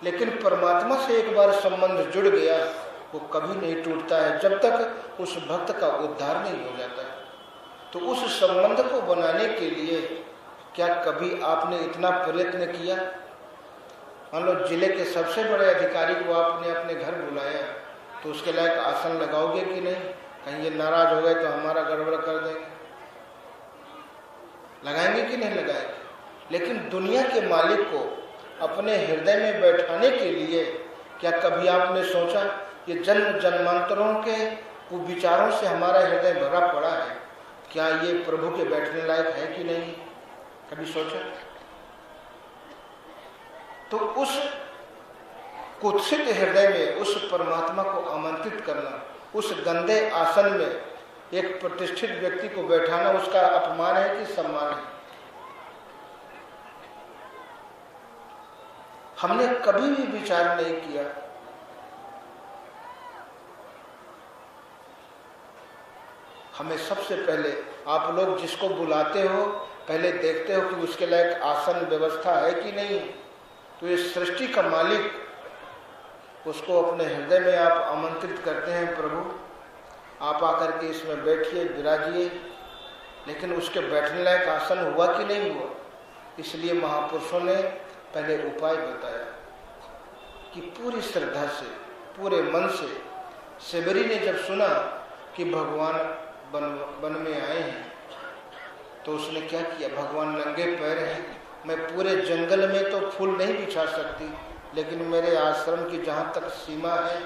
Speaker 1: लेकिन परमात्मा से एक बार संबंध जुड़ गया वो कभी नहीं टूटता है जब तक उस भक्त का उद्धार नहीं हो जाता है। तो उस संबंध को बनाने के लिए क्या कभी आपने इतना प्रयत्न किया? मान लो जिले के सबसे बड़े अधिकारी को आपने अपने घर बुलाया, तो उसके लायक आसन लगाओगे कि नहीं? कहीं ये नाराज हो गए तो हमारा गड़बड़ कर देंगे, लगाएंगे कि नहीं लगाएंगे? लेकिन दुनिया के मालिक को अपने हृदय में बैठाने के लिए क्या कभी आपने सोचा ये जन्म जन्मांतरों के विचारों से हमारा हृदय भरा पड़ा है, क्या ये प्रभु के बैठने लायक है कि नहीं? कभी सोचा? तो उस कुत्सित हृदय में उस परमात्मा को आमंत्रित करना, उस गंदे आसन में एक प्रतिष्ठित व्यक्ति को बैठाना, उसका अपमान है कि सम्मान है? हमने कभी भी विचार नहीं किया। हमें सबसे पहले, आप लोग जिसको बुलाते हो पहले देखते हो कि उसके लायक आसन व्यवस्था है कि नहीं। तो ये सृष्टि का मालिक, उसको अपने हृदय में आप आमंत्रित करते हैं, प्रभु आप आकर के इसमें बैठिए, विराजिए, लेकिन उसके बैठने लायक आसन हुआ कि नहीं हुआ? इसलिए महापुरुषों ने पहले उपाय बताया कि पूरी श्रद्धा से, पूरे मन से। सेबरी ने जब सुना कि भगवान वन में आए हैं तो उसने क्या किया? भगवान नंगे पैर हैं, मैं पूरे जंगल में तो फूल नहीं बिछा सकती, लेकिन मेरे आश्रम की जहाँ तक सीमा है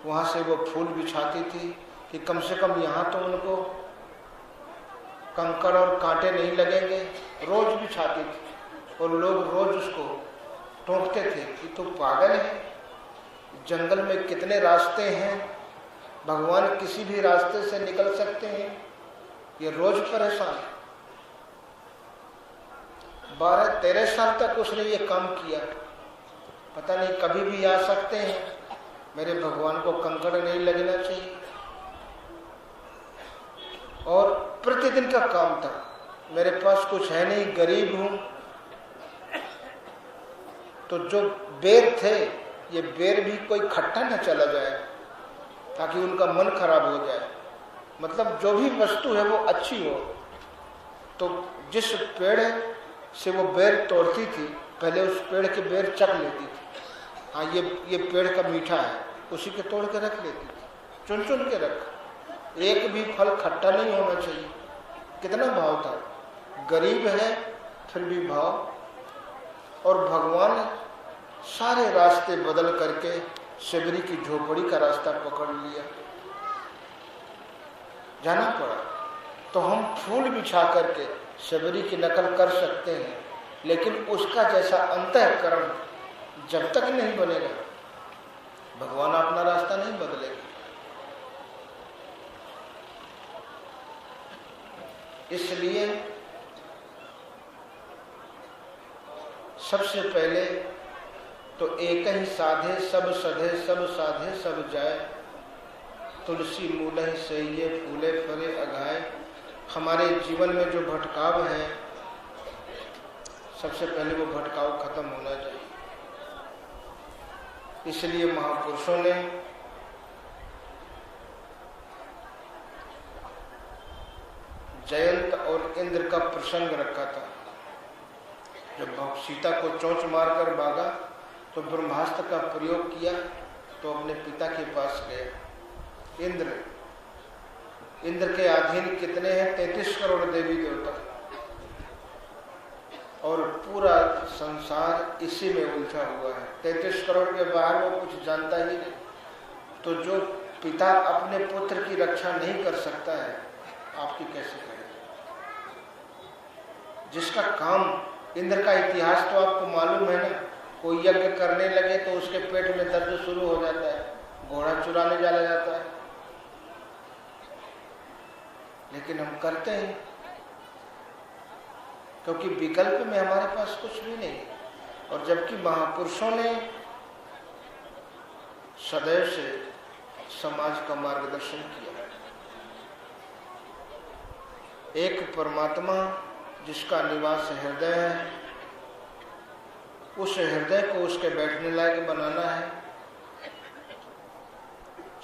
Speaker 1: वहाँ से वो फूल बिछाती थी कि कम से कम यहाँ तो उनको कंकड़ और कांटे नहीं लगेंगे। रोज बिछाती थी। और लोग रोज उसको टोकते थे कि तू पागल है, जंगल में कितने रास्ते हैं, भगवान किसी भी रास्ते से निकल सकते हैं, ये रोज परेशान। 12-13 साल तक उसने ये काम किया, पता नहीं कभी भी आ सकते हैं, मेरे भगवान को कंकड़ नहीं लगना चाहिए। और प्रतिदिन का काम था, मेरे पास कुछ है नहीं, गरीब हूं, तो जो बेर थे ये बेर भी कोई खट्टा न चला जाए ताकि उनका मन खराब हो जाए, मतलब जो भी वस्तु है वो अच्छी हो। तो जिस पेड़ से वो बेर तोड़ती थी पहले उस पेड़ के बेर चख लेती थी, हाँ ये पेड़ का मीठा है, उसी के तोड़ के रख लेती थी, चुन चुन के रख, एक भी फल खट्टा नहीं होना चाहिए। कितना भाव था, गरीब है फिर भी भाव। और भगवान सारे रास्ते बदल करके शबरी की झोपड़ी का रास्ता पकड़ लिया, जाना पड़ा। तो हम फूल बिछा करके शबरी की नकल कर सकते हैं, लेकिन उसका जैसा अंतःकरण जब तक नहीं बनेगा भगवान अपना रास्ता नहीं बदलेगा। इसलिए सबसे पहले तो एक ही साधे सब सधे, सब साधे सब जाए, तुलसी मूलहि सहिए फूले फरे अघाए। हमारे जीवन में जो भटकाव है सबसे पहले वो भटकाव खत्म होना चाहिए। इसलिए महापुरुषों ने जयंत और इंद्र का प्रसंग रखा था। जब सीता को चोंच मारकर भागा तो ब्रह्मास्त्र का प्रयोग किया तो अपने पिता के पास गए। इंद्र के अधीन कितने हैं? 33 करोड़ देवी देवता, और पूरा संसार इसी में उलझा हुआ है। 33 करोड़ के बाहर वो कुछ जानता ही नहीं। तो जो पिता अपने पुत्र की रक्षा नहीं कर सकता है, आपकी कैसे करेगा? जिसका काम, इंद्र का इतिहास तो आपको मालूम है ना, कोई यज्ञ करने लगे तो उसके पेट में दर्द शुरू हो जाता है, घोड़ा चुराने चला जाता है, लेकिन हम करते हैं क्योंकि विकल्प में हमारे पास कुछ भी नहीं। और जबकि महापुरुषों ने सदैव से समाज का मार्गदर्शन किया। एक परमात्मा जिसका निवास हृदय है, उस हृदय को उसके बैठने लायक बनाना है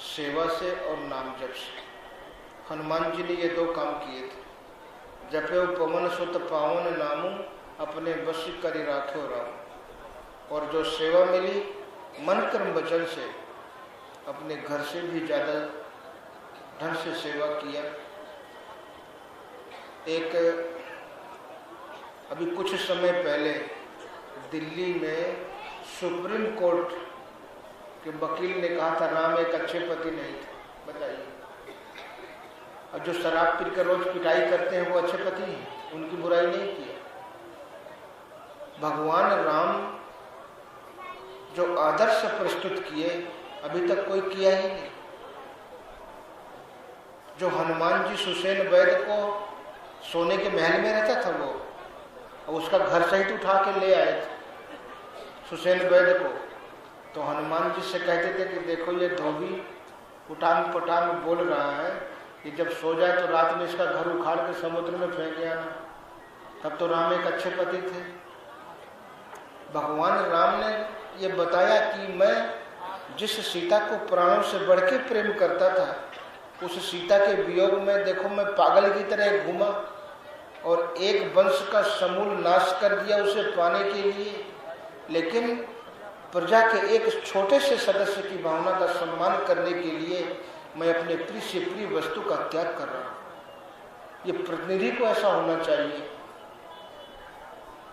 Speaker 1: सेवा से और नाम जप से। हनुमान जी ने ये 2 काम किए थे। जपे पवन सुत पावन नामू, अपने वश करी राखो राम। और जो सेवा मिली मन कर्म वचन से, अपने घर से भी ज्यादा ढंग से सेवा किया। एक अभी कुछ समय पहले दिल्ली में सुप्रीम कोर्ट के वकील ने कहा था राम एक अच्छे पति नहीं थे। बताइए, और जो शराब पी कर रोज पिटाई करते हैं वो अच्छे पति हैं, उनकी बुराई नहीं की। भगवान राम जो आदर्श प्रस्तुत किए अभी तक कोई किया ही नहीं। जो हनुमान जी सुसेन वैद्य को सोने के महल में रहता था वो, और उसका घर सहित उठा के ले आए थे सुसेन वैद्य को। तो हनुमान जी से कहते थे कि देखो ये धोबी उठान पटान बोल रहा है कि जब सो जाए तो रात में इसका घर उखाड़ के समुद्र में फेंक आना। तब तो राम एक अच्छे पति थे। भगवान राम ने ये बताया कि मैं जिस सीता को प्राणों से बढ़ के प्रेम करता था, उस सीता के वियोग में देखो मैं पागल की तरह घूमा और एक वंश का समूल नाश कर दिया उसे पाने के लिए। लेकिन प्रजा के एक छोटे से सदस्य की भावना का सम्मान करने के लिए मैं अपने प्रिय से प्रिय वस्तु का त्याग कर रहा हूं। ये प्रतिनिधि को ऐसा होना चाहिए,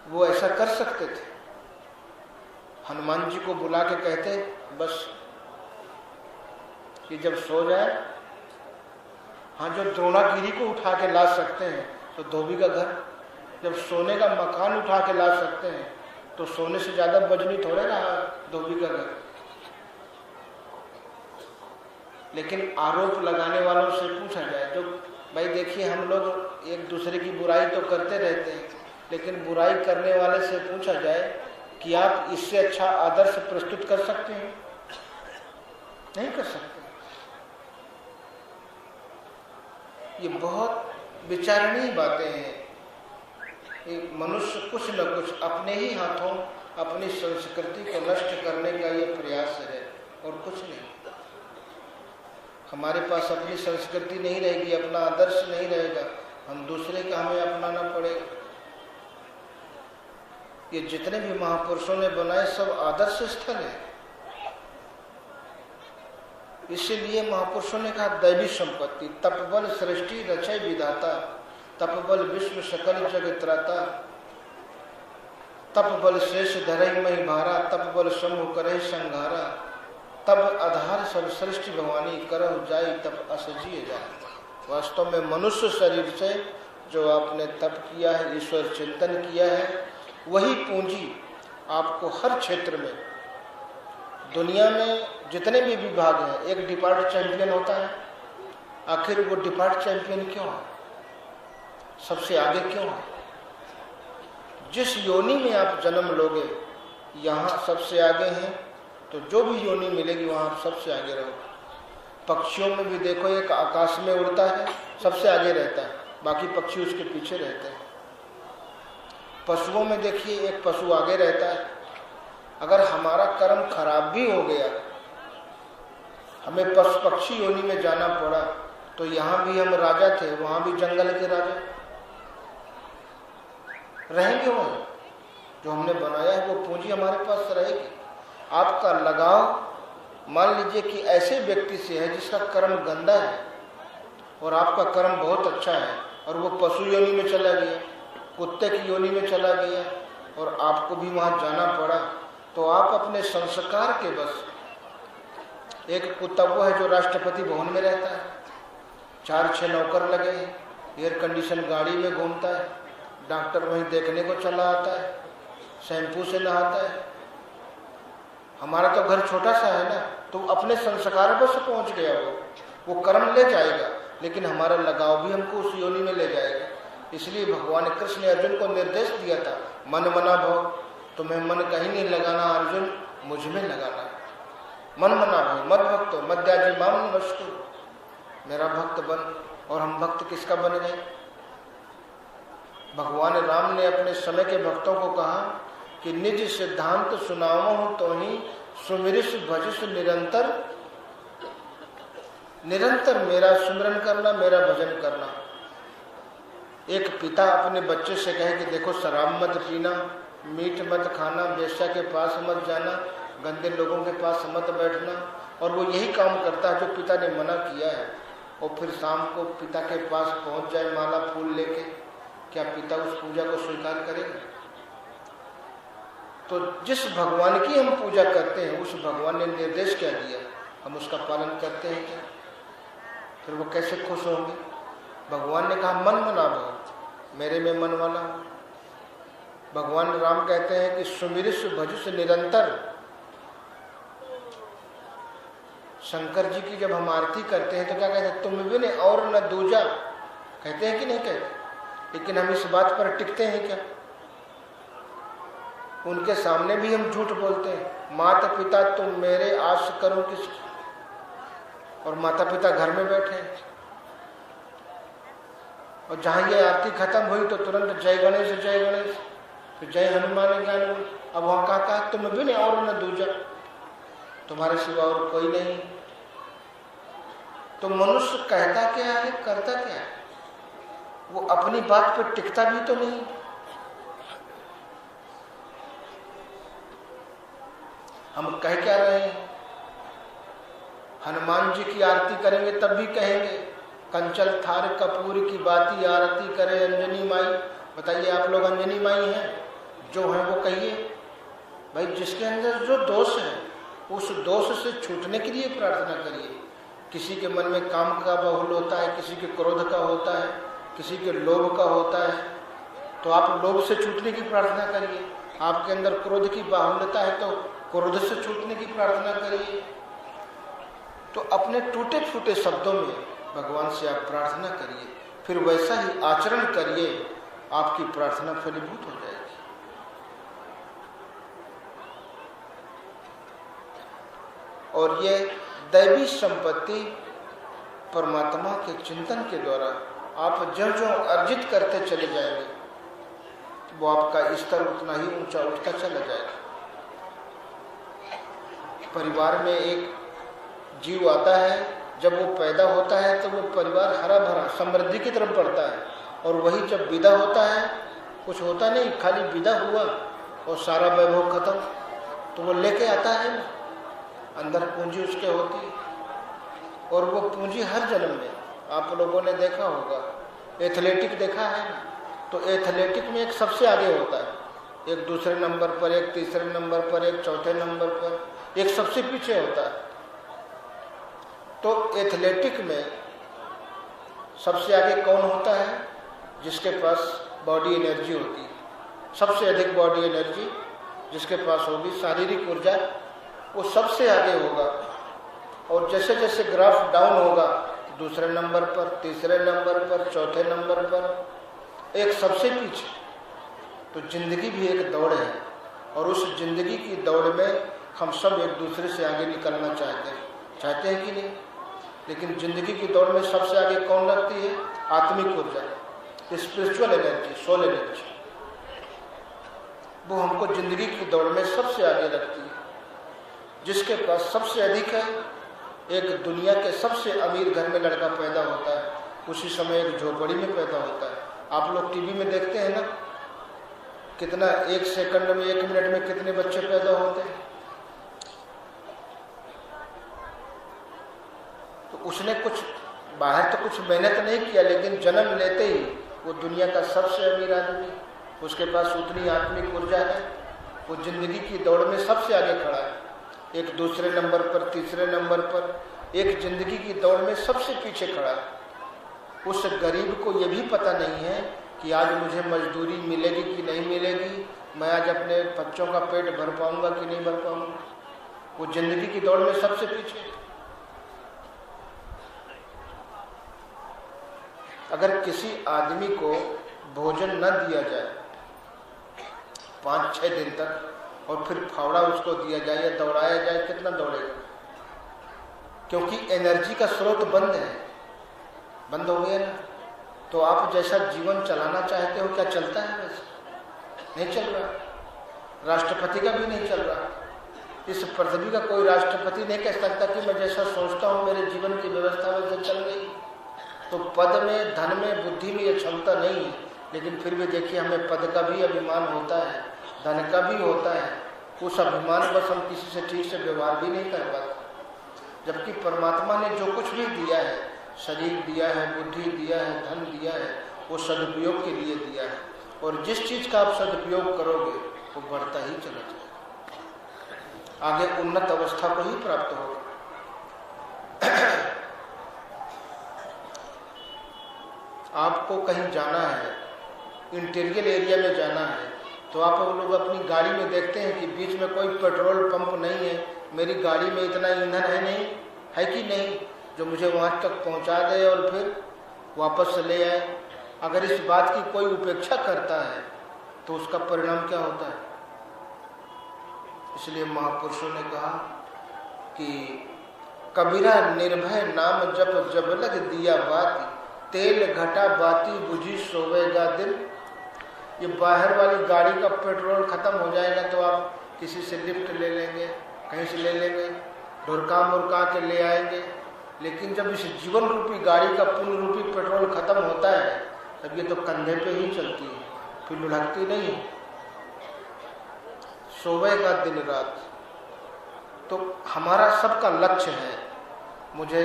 Speaker 1: वो ऐसा कर सकते थे। हनुमान जी को बुला के कहते बस कि जब सो जाए, हाँ जो द्रोणागिरी को उठा के ला सकते हैं तो धोबी का घर जब सोने का मकान उठा के ला सकते हैं तो सोने से ज्यादा वजनी थोड़े ना धोबी का घर। लेकिन आरोप लगाने वालों से पूछा जाए, जो भाई देखिए हम लोग एक दूसरे की बुराई तो करते रहते हैं, लेकिन बुराई करने वाले से पूछा जाए कि आप इससे अच्छा आदर्श प्रस्तुत कर सकते हैं? नहीं कर सकते। ये बहुत विचारणीय बातें हैं। एक मनुष्य कुछ न कुछ अपने ही हाथों अपनी संस्कृति को नष्ट करने का ये प्रयास है और कुछ नहीं। हमारे पास अपनी संस्कृति नहीं रहेगी, अपना आदर्श नहीं रहेगा, हम दूसरे का हमें अपनाना पड़ेगा। ये जितने भी महापुरुषों ने बनाए सब आदर्श स्थल है। इसीलिए महापुरुषों ने कहा दैवी संपत्ति तपबल सृष्टि रचय विधाता, तपबल विश्व सकल जगत त्राता, तपबल शेष धरई मही भारा, तपबल शंभु करहि संघारा, तब आधार सब सृष्टि भवानी करहु जाई तप असजिए जाए। वास्तव में मनुष्य शरीर से जो आपने तप किया है, ईश्वर चिंतन किया है, वही पूंजी आपको हर क्षेत्र में, दुनिया में जितने भी विभाग हैं, एक डिपार्ट चैंपियन होता है, आखिर वो डिपार्ट चैंपियन क्यों है? सबसे आगे क्यों है? जिस योनि में आप जन्म लोगे यहाँ सबसे आगे हैं, तो जो भी योनि मिलेगी वहाँ आप सबसे आगे रहोगे। पक्षियों में भी देखो, एक आकाश में उड़ता है, सबसे आगे रहता है, बाकी पक्षी उसके पीछे रहते हैं। पशुओं में देखिए, एक पशु आगे रहता है। अगर हमारा कर्म खराब भी हो गया, हमें पशु पक्षी योनि में जाना पड़ा, तो यहाँ भी हम राजा थे, वहाँ भी जंगल के राजा रहेंगे। वहीं जो हमने बनाया है वो पूंजी हमारे पास रहेगी। आपका लगाव मान लीजिए कि ऐसे व्यक्ति से है जिसका कर्म गंदा है और आपका कर्म बहुत अच्छा है, और वो पशु योनि में चला गया, कुत्ते की योनि में चला गया, और आपको भी वहाँ जाना पड़ा, तो आप अपने संस्कार के बस। एक कुत्ता वो है जो राष्ट्रपति भवन में रहता है, 4-6 नौकर लगे हैं, एयर कंडीशन गाड़ी में घूमता है, डॉक्टर वहीं देखने को चला आता है, शैम्पू से नहाता है। हमारा तो घर छोटा सा है ना, तो अपने संस्कार पर से पहुंच गया, वो कर्म ले जाएगा, लेकिन हमारा लगाव भी हमको उस योनि में ले जाएगा। इसलिए भगवान कृष्ण ने अर्जुन को निर्देश दिया था, मन मना भव, तुम्हें मन कहीं नहीं लगाना अर्जुन, मुझ में लगाना। मन मना भव मद भक्तो मद्याजी माम नमस्कुर, मेरा भक्त बन। और हम भक्त किसका बन गए? भगवान राम ने अपने समय के भक्तों को कहा कि निज सिद्धांत सुनावो तो ही सुमिरिस भजिस निरंतर, निरंतर मेरा सुमिरन करना, मेरा भजन करना। एक पिता अपने बच्चे से कहे कि देखो शराब मत पीना, मीट मत खाना, वेश्या के पास मत जाना, गंदे लोगों के पास मत बैठना, और वो यही काम करता है जो पिता ने मना किया है। और फिर शाम को पिता के पास पहुंच जाए माला फूल लेके, क्या पिता उस पूजा को स्वीकार करेगा? तो जिस भगवान की हम पूजा करते हैं, उस भगवान ने निर्देश क्या दिया, हम उसका पालन करते हैं क्या? फिर वो कैसे खुश होंगे? भगवान ने कहा मन मना भव, मेरे में मन वाला हो। भगवान राम कहते हैं कि सुमिरिस भजिस निरंतर। शंकर जी की जब हम आरती करते हैं तो क्या कहते हैं? तुम भी नहीं और न दूजा, कहते हैं कि नहीं कहते? लेकिन हम इस बात पर टिकते हैं क्या? उनके सामने भी हम झूठ बोलते हैं। माता पिता तुम मेरे आश करो किसकी, और माता पिता घर में बैठे हैं, और जहां ये आरती खत्म हुई तो तुरंत जय गणेश जय गणेश, फिर जय हनुमान ज्ञान। अब वहां कहा तुम भी नहीं और न दूजा, तुम्हारे सिवा और कोई नहीं। तो मनुष्य कहता क्या है, करता क्या है? वो अपनी बात पर टिकता भी तो नहीं। हम कह क्या रहे हैं? हनुमान जी की आरती करेंगे तब भी कहेंगे कंचल थार कपूर की बाती आरती करे अंजनी माई। बताइए आप लोग अंजनी माई हैं? जो हैं वो कहिए भाई। जिसके अंदर जो दोष है उस दोष से छूटने के लिए प्रार्थना करिए। किसी के मन में काम का बहुल होता है, किसी के क्रोध का होता है, किसी के लोभ का होता है, तो आप लोभ से छूटने की प्रार्थना करिए। आपके अंदर क्रोध की बाहुल्यता है तो क्रोध से छूटने की प्रार्थना करिए। तो अपने टूटे फूटे शब्दों में भगवान से आप प्रार्थना करिए, फिर वैसा ही आचरण करिए, आपकी प्रार्थना फलीभूत हो जाएगी। और ये दैवी संपत्ति परमात्मा के चिंतन के द्वारा आप जो जो अर्जित करते चले जाएंगे, वो आपका स्तर उतना ही ऊंचा उठता चला जाएगा। परिवार में एक जीव आता है, जब वो पैदा होता है तो वो परिवार हरा भरा समृद्धि की तरफ बढ़ता है, और वही जब विदा होता है कुछ होता नहीं, खाली विदा हुआ और सारा वैभव खत्म। तो वो लेके आता है ना, अंदर पूंजी उसके होती, और वो पूंजी हर जन्म में आप लोगों ने देखा होगा, एथलेटिक देखा है ना, तो एथलेटिक में एक सबसे आगे होता है, एक दूसरे नंबर पर, एक तीसरे नंबर पर, एक चौथे नंबर पर, एक सबसे पीछे होता है। तो एथलेटिक में सबसे आगे कौन होता है? जिसके पास बॉडी एनर्जी होती है, सबसे अधिक बॉडी एनर्जी जिसके पास होगी, शारीरिक ऊर्जा, वो सबसे आगे होगा। और जैसे जैसे ग्राफ डाउन होगा, दूसरे नंबर पर, तीसरे नंबर पर, चौथे नंबर पर, एक सबसे पीछे। तो जिंदगी भी एक दौड़ है, और उस जिंदगी की दौड़ में हम सब एक दूसरे से आगे निकलना चाहते हैं कि नहीं? लेकिन जिंदगी की दौड़ में सबसे आगे कौन रखती है? आत्मिक ऊर्जा, स्पिरिचुअल एनर्जी, सोल एनर्जी। वो हमको जिंदगी की दौड़ में सबसे आगे रखती है। जिसके पास सबसे अधिक है, एक दुनिया के सबसे अमीर घर में लड़का पैदा होता है, उसी समय एक झोपड़ी में पैदा होता है। आप लोग टीवी में देखते हैं ना, कितना एक सेकंड में, एक मिनट में कितने बच्चे पैदा होते हैं। तो उसने कुछ बाहर तो कुछ मेहनत नहीं किया, लेकिन जन्म लेते ही वो दुनिया का सबसे अमीर आदमी, उसके पास उतनी आत्मिक ऊर्जा है, वो जिंदगी की दौड़ में सबसे आगे खड़ा है, एक दूसरे नंबर पर, तीसरे नंबर पर, एक जिंदगी की दौड़ में सबसे पीछे खड़ा है। उस गरीब को ये भी पता नहीं है कि आज मुझे मजदूरी मिलेगी कि नहीं मिलेगी, मैं आज अपने बच्चों का पेट भर पाऊंगा कि नहीं भर पाऊंगा। वो जिंदगी की दौड़ में सबसे पीछे। अगर किसी आदमी को भोजन न दिया जाए 5-6 दिन तक, और फिर फावड़ा उसको दिया जाए या दौड़ाया जाए, कितना दौड़ेगा? क्योंकि एनर्जी का स्रोत बंद है, बंद हो गया ना। तो आप जैसा जीवन चलाना चाहते हो, क्या चलता है? वैसे नहीं चल रहा। राष्ट्रपति का भी नहीं चल रहा। इस पृथ्वी का कोई राष्ट्रपति नहीं कह सकता कि मैं जैसा सोचता हूँ मेरे जीवन की व्यवस्था वैसे चल गई। तो पद में, धन में, बुद्धि में ये क्षमता नहीं है, लेकिन फिर भी देखिए हमें पद का भी अभिमान होता है, धन का भी होता है। उस अभिमान बस हम किसी से ठीक से व्यवहार भी नहीं कर पाते। जबकि परमात्मा ने जो कुछ भी दिया है, शरीर दिया है, बुद्धि दिया है, धन दिया है, वो सदुपयोग के लिए दिया है। और जिस चीज़ का आप सदुपयोग करोगे वो बढ़ता ही चला जाएगा, आगे उन्नत अवस्था को ही प्राप्त होगा। आपको कहीं जाना है, इंटीरियर एरिया में जाना है, तो आप लोग अपनी गाड़ी में देखते हैं कि बीच में कोई पेट्रोल पंप नहीं है, मेरी गाड़ी में इतना ईंधन है नहीं, है कि नहीं, जो मुझे वहाँ तक पहुँचा दे और फिर वापस ले आए। अगर इस बात की कोई उपेक्षा करता है तो उसका परिणाम क्या होता है? इसलिए महापुरुषों ने कहा कि कबीरा निर्भय नाम जप जब लग दिया बाती, तेल घटा बाती बुझी सोवेगा दिन। ये बाहर वाली गाड़ी का पेट्रोल खत्म हो जाएगा तो आप किसी से लिफ्ट ले लेंगे, कहीं से ले लेंगे, ढुरका मुरका के ले आएंगे। लेकिन जब इस जीवन रूपी गाड़ी का पुण्य रूपी पेट्रोल खत्म होता है, तब ये तो कंधे पे ही चलती है, फिर लुढ़कती नहीं, सोवेगा दिन रात। तो हमारा सबका लक्ष्य है, मुझे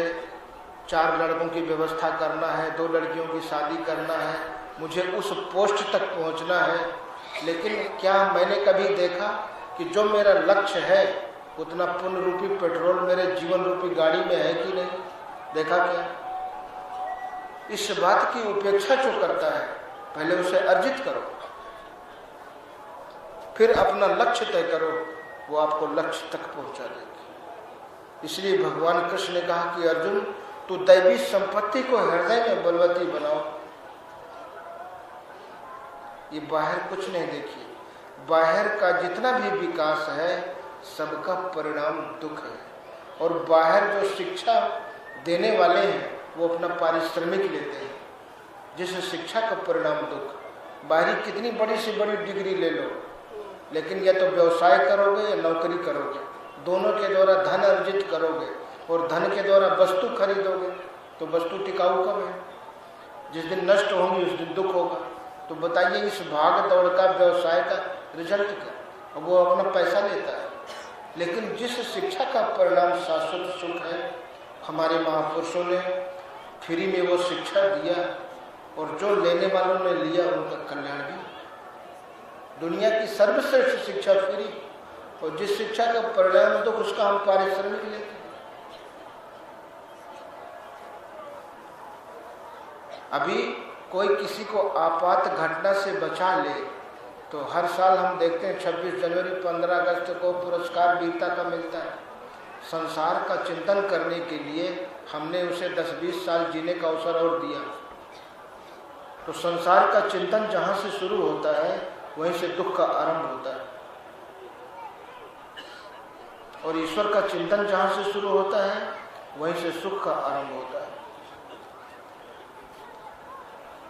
Speaker 1: 4 लड़कों की व्यवस्था करना है, 2 लड़कियों की शादी करना है, मुझे उस पोस्ट तक पहुंचना है। लेकिन क्या मैंने कभी देखा कि जो मेरा लक्ष्य है उतना पुण्य रूपी पेट्रोल मेरे जीवन रूपी गाड़ी में है कि नहीं? देखा क्या? इस बात की उपेक्षा जो करता है, पहले उसे अर्जित करो। फिर अपना लक्ष्य तय करो, वो आपको लक्ष्य तक पहुंचा देगी। इसलिए भगवान कृष्ण ने कहा कि अर्जुन, तू दैवी संपत्ति को हृदय में बलवती बनाओ। ये बाहर कुछ नहीं देखिए, बाहर का जितना भी विकास है सबका परिणाम दुख है। और बाहर जो शिक्षा देने वाले हैं वो अपना पारिश्रमिक लेते हैं, जिस शिक्षा का परिणाम दुख। बाहरी कितनी बड़ी से बड़ी डिग्री ले लो, लेकिन या तो व्यवसाय करोगे या नौकरी करोगे, दोनों के द्वारा धन अर्जित करोगे और धन के द्वारा वस्तु खरीदोगे, तो वस्तु टिकाऊ कब है? जिस दिन नष्ट होंगी उस दिन दुख होगा। तो बताइए इस भाग दौड़ का व्यवसाय का रिजल्ट क्या? वो अपना पैसा लेता है, लेकिन जिस शिक्षा का परिणाम शाश्वत सुख है, हमारे महापुरुषों ने फ्री में वो शिक्षा दिया, और जो लेने वालों ने लिया उनका कल्याण भी। दुनिया की सर्वश्रेष्ठ शिक्षा फ्री, और जिस शिक्षा का परिणाम दुख उसका हम पारिश्रमिक लेते हैं। अभी कोई किसी को आपात घटना से बचा ले तो हर साल हम देखते हैं 26 जनवरी 15 अगस्त को पुरस्कार वीरता का मिलता है। संसार का चिंतन करने के लिए हमने उसे 10-20 साल जीने का अवसर और दिया। तो संसार का चिंतन जहाँ से शुरू होता है वहीं से दुख का आरंभ होता है, और ईश्वर का चिंतन जहाँ से शुरू होता है वहीं से सुख का आरंभ होता है।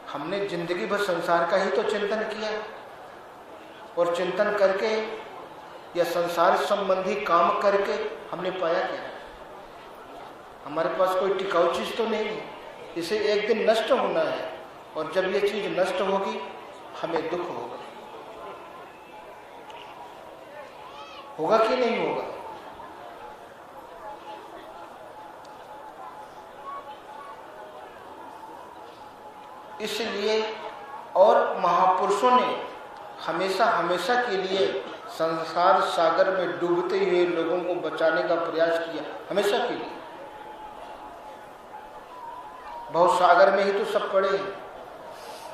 Speaker 1: हमने जिंदगी भर संसार का ही तो चिंतन किया, और चिंतन करके या संसार संबंधी काम करके हमने पाया क्या? हमारे पास कोई टिकाऊ चीज तो नहीं है, इसे एक दिन नष्ट होना है, और जब ये चीज नष्ट होगी हमें दुख होगा। होगा कि नहीं होगा? इसलिए और महापुरुषों ने हमेशा हमेशा के लिए संसार सागर में डूबते हुए लोगों को बचाने का प्रयास किया, हमेशा के लिए। भवसागर में ही तो सब पड़े हैं,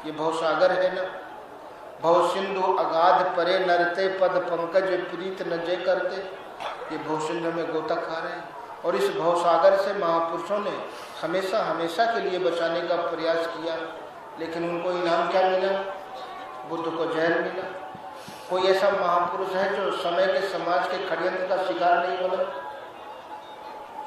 Speaker 1: ये भवसागर है ना। भव सिंधु अगाध परे नरते पद पंकज प्रीत न जय करते, ये भव सिंधु में गोता खा रहे हैं। और इस भवसागर से महापुरुषों ने हमेशा हमेशा के लिए बचाने का प्रयास किया, लेकिन उनको इनाम क्या मिला? बुद्ध को जहर मिला। कोई ऐसा महापुरुष है जो समय के समाज के षड्यंत्र का शिकार नहीं बना?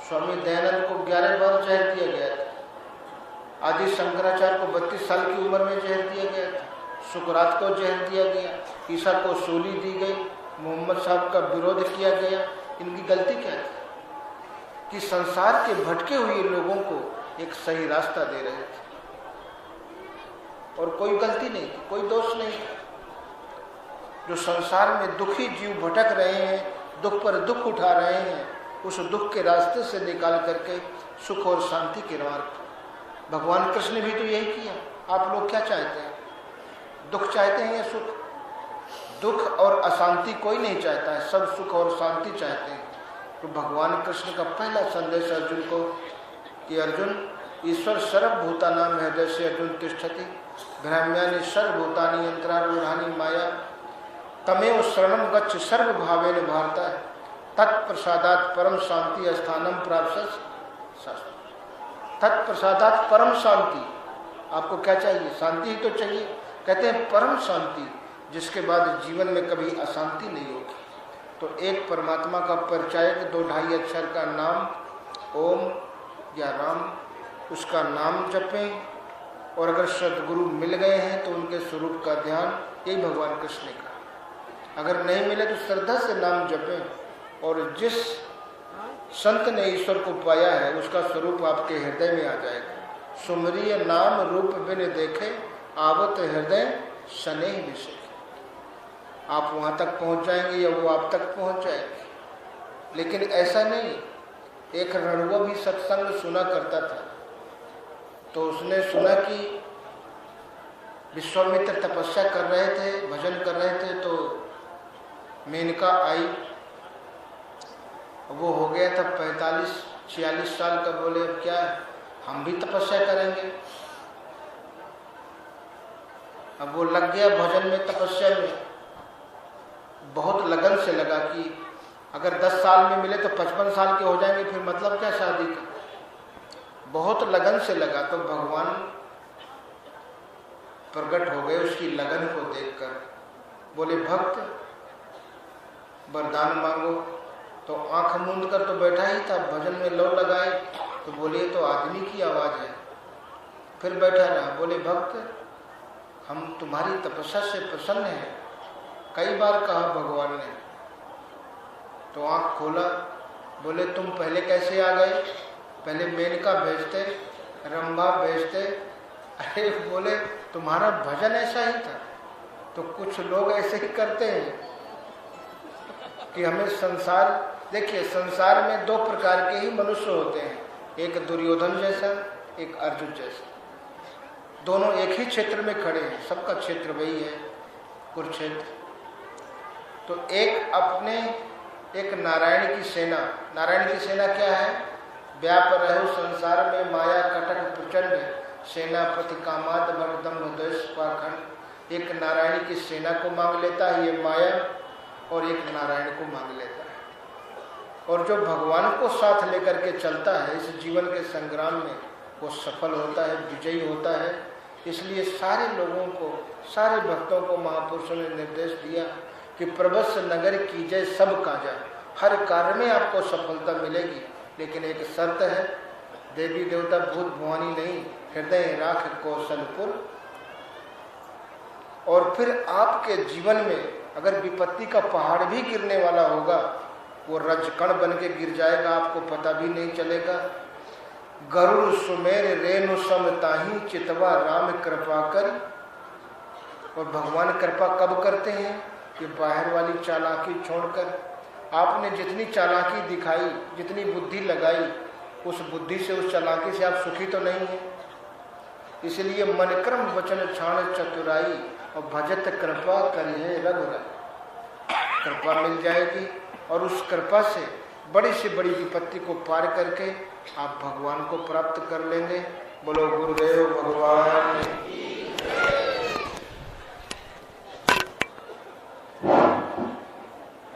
Speaker 1: स्वामी दयानंद को 11 बार जहर दिया गया था। आदि शंकराचार्य को 32 साल की उम्र में जहर दिया गया था। सुकरात को जहर दिया गया, ईसा को सूली दी गई, मोहम्मद साहब का विरोध किया गया। इनकी गलती क्या थी? कि संसार के भटके हुए लोगों को एक सही रास्ता दे रहे थे, और कोई गलती नहीं थी, कोई दोष नहीं था। जो संसार में दुखी जीव भटक रहे हैं, दुख पर दुख उठा रहे हैं, उस दुख के रास्ते से निकाल करके सुख और शांति के मार्ग। भगवान कृष्ण ने भी तो यही किया। आप लोग क्या चाहते हैं? दुख चाहते हैं या सुख? दुख और अशांति कोई नहीं चाहता है, सब सुख और शांति चाहते हैं। तो भगवान कृष्ण का पहला संदेश अर्जुन को कि अर्जुन, ईश्वर सर्वभूतानां हृदय से अर्जुन तिष्ठति, भ्राम्यानि सर्वभूतानि यंत्रारूढ़ानि माया, तमेव शरणं गच्छ सर्वभावेन भारत, तत्प्रसादात् परम शांति स्थानम प्राप्स्यसि। तत्प्रसादात् परम शांति। आपको क्या चाहिए? शांति ही तो चाहिए। कहते हैं परम शांति, जिसके बाद जीवन में कभी अशांति नहीं होगी। तो एक परमात्मा का परिचायक 2-2.5 अक्षर का नाम ओम या राम, उसका नाम जपें, और अगर सदगुरु मिल गए हैं तो उनके स्वरूप का ध्यान, यही भगवान कृष्ण ने कहा। अगर नहीं मिले तो श्रद्धा से नाम जपें, और जिस संत ने ईश्वर को पाया है उसका स्वरूप आपके हृदय में आ जाएगा। सुमरिय नाम रूप बिन देखे, आवत हृदय स्नेह विषय। आप वहाँ तक पहुँच जाएंगे या वो आप तक पहुँच जाएंगे। लेकिन ऐसा नहीं। एक रणुआ भी सत्संग सुना करता था, तो उसने सुना कि विश्वामित्र तपस्या कर रहे थे, भजन कर रहे थे, तो मेनका आई। वो हो गया था 45-46 साल का। बोले अब क्या हम भी तपस्या करेंगे? अब वो लग गया भजन में, तपस्या में। बहुत लगन से लगा कि अगर 10 साल में मिले तो 55 साल के हो जाएंगे, फिर मतलब क्या शादी का। बहुत लगन से लगा तो भगवान प्रकट हो गए उसकी लगन को देखकर। बोले भक्त वरदान मांगो। तो आंख मूंद कर तो बैठा ही था, भजन में लो लगाए तो बोले तो आदमी की आवाज है। फिर बैठा रहा। बोले भक्त हम तुम्हारी तपस्या से प्रसन्न हैं, कई बार कहा भगवान ने। तो आंख खोला। बोले तुम पहले कैसे आ गए? पहले मेनका भेजते, रंभा भेजते। अरे बोले तुम्हारा भजन ऐसा ही था। तो कुछ लोग ऐसे ही करते हैं कि हमें संसार, देखिए संसार में 2 प्रकार के ही मनुष्य होते हैं, एक दुर्योधन जैसा, एक अर्जुन जैसा। दोनों एक ही क्षेत्र में खड़े हैं, सबका क्षेत्र वही है, कुरुक्षेत्र। तो एक नारायण की सेना। नारायण की सेना क्या है? व्याप रहो संसार में माया कटक प्रचंड, सेनापति कामाद बरदम द्वेष पाखंड। एक नारायण की सेना को मांग लेता है ये माया, और एक नारायण को मांग लेता है। और जो भगवान को साथ लेकर के चलता है इस जीवन के संग्राम में, वो सफल होता है, विजयी होता है। इसलिए सारे लोगों को, सारे भक्तों को महापुरुषों ने निर्देश दिया कि प्रभस्व नगर कीजिए सब काजा। हर कार्य में आपको सफलता मिलेगी, लेकिन एक शर्त है, देवी देवता भूत भवानी नहीं, हृदय राख कौशलपुर। और फिर आपके जीवन में अगर विपत्ति का पहाड़ भी गिरने वाला होगा, वो रजकण बन के गिर जाएगा, आपको पता भी नहीं चलेगा। गरुड़ सुमेर रेणु सम ताही चितवा राम कृपा कर। और भगवान कृपा कब करते हैं? कि बाहर वाली चालाकी छोड़कर। आपने जितनी चालाकी दिखाई, जितनी बुद्धि लगाई, उस बुद्धि से, उस चालाकी से आप सुखी तो नहीं है। इसलिए मन क्रम वचन छाण चतुराई, और भजत कृपा करिए रघुराई। कृपा मिल जाएगी, और उस कृपा से बड़ी से बड़ी विपत्ति को पार करके आप भगवान को प्राप्त कर लेंगे। बोलो गुरुदेव भगवान।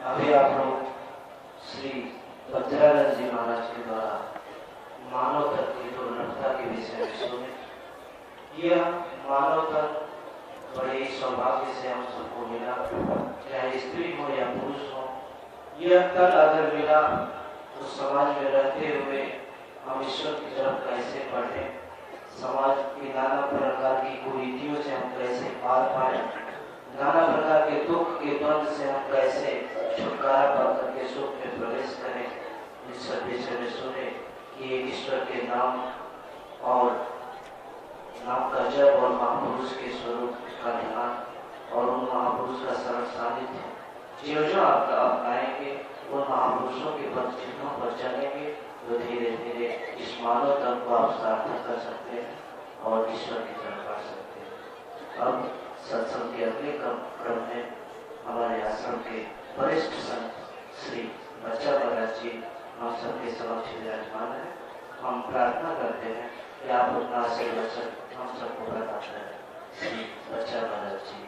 Speaker 2: अभी आप लोग श्री वज्रानंद जी महाराज के द्वारा मानव तन की दुर्लभता के विषय में सुने। यह मानव तन बड़े सौभाग्य से हम सबको मिला, चाहे स्त्री हो या पुरुष हो। यह तन अगर मिला तो समाज में रहते हुए हम ईश्वर की तरफ कैसे बढ़े, समाज की नाना प्रकार की कुरीतियों से हम कैसे पार पाए, नाना प्रकार के दुख के द्वंद से हम कैसे छुटकारा पा करके सुख में प्रवेश करें। इस सब विषय में सुने कि एक ईश्वर के नाम और नाम का जप और महापुरुष के स्वरूप का ध्यान और उन महापुरुष का सरल सानिध्य जो आप अपनाएंगे, उन महापुरुषों के पद चिन्हों पर चलेंगे, तो धीरे धीरे इस मानव तन को आप सार्थक कर सकते हैं और ईश्वर की तरफ बढ़ सकते हैं। अब सत्संग के अगले क्रम में हमारे आश्रम के वरिष्ठ संत श्री बच्चा महाराज जी हम सबके समक्ष विराजमान है। हम प्रार्थना करते हैं कि आप अपना आशीर्वचन हम सबको बताते हैं। श्री बच्चा महाराज जी।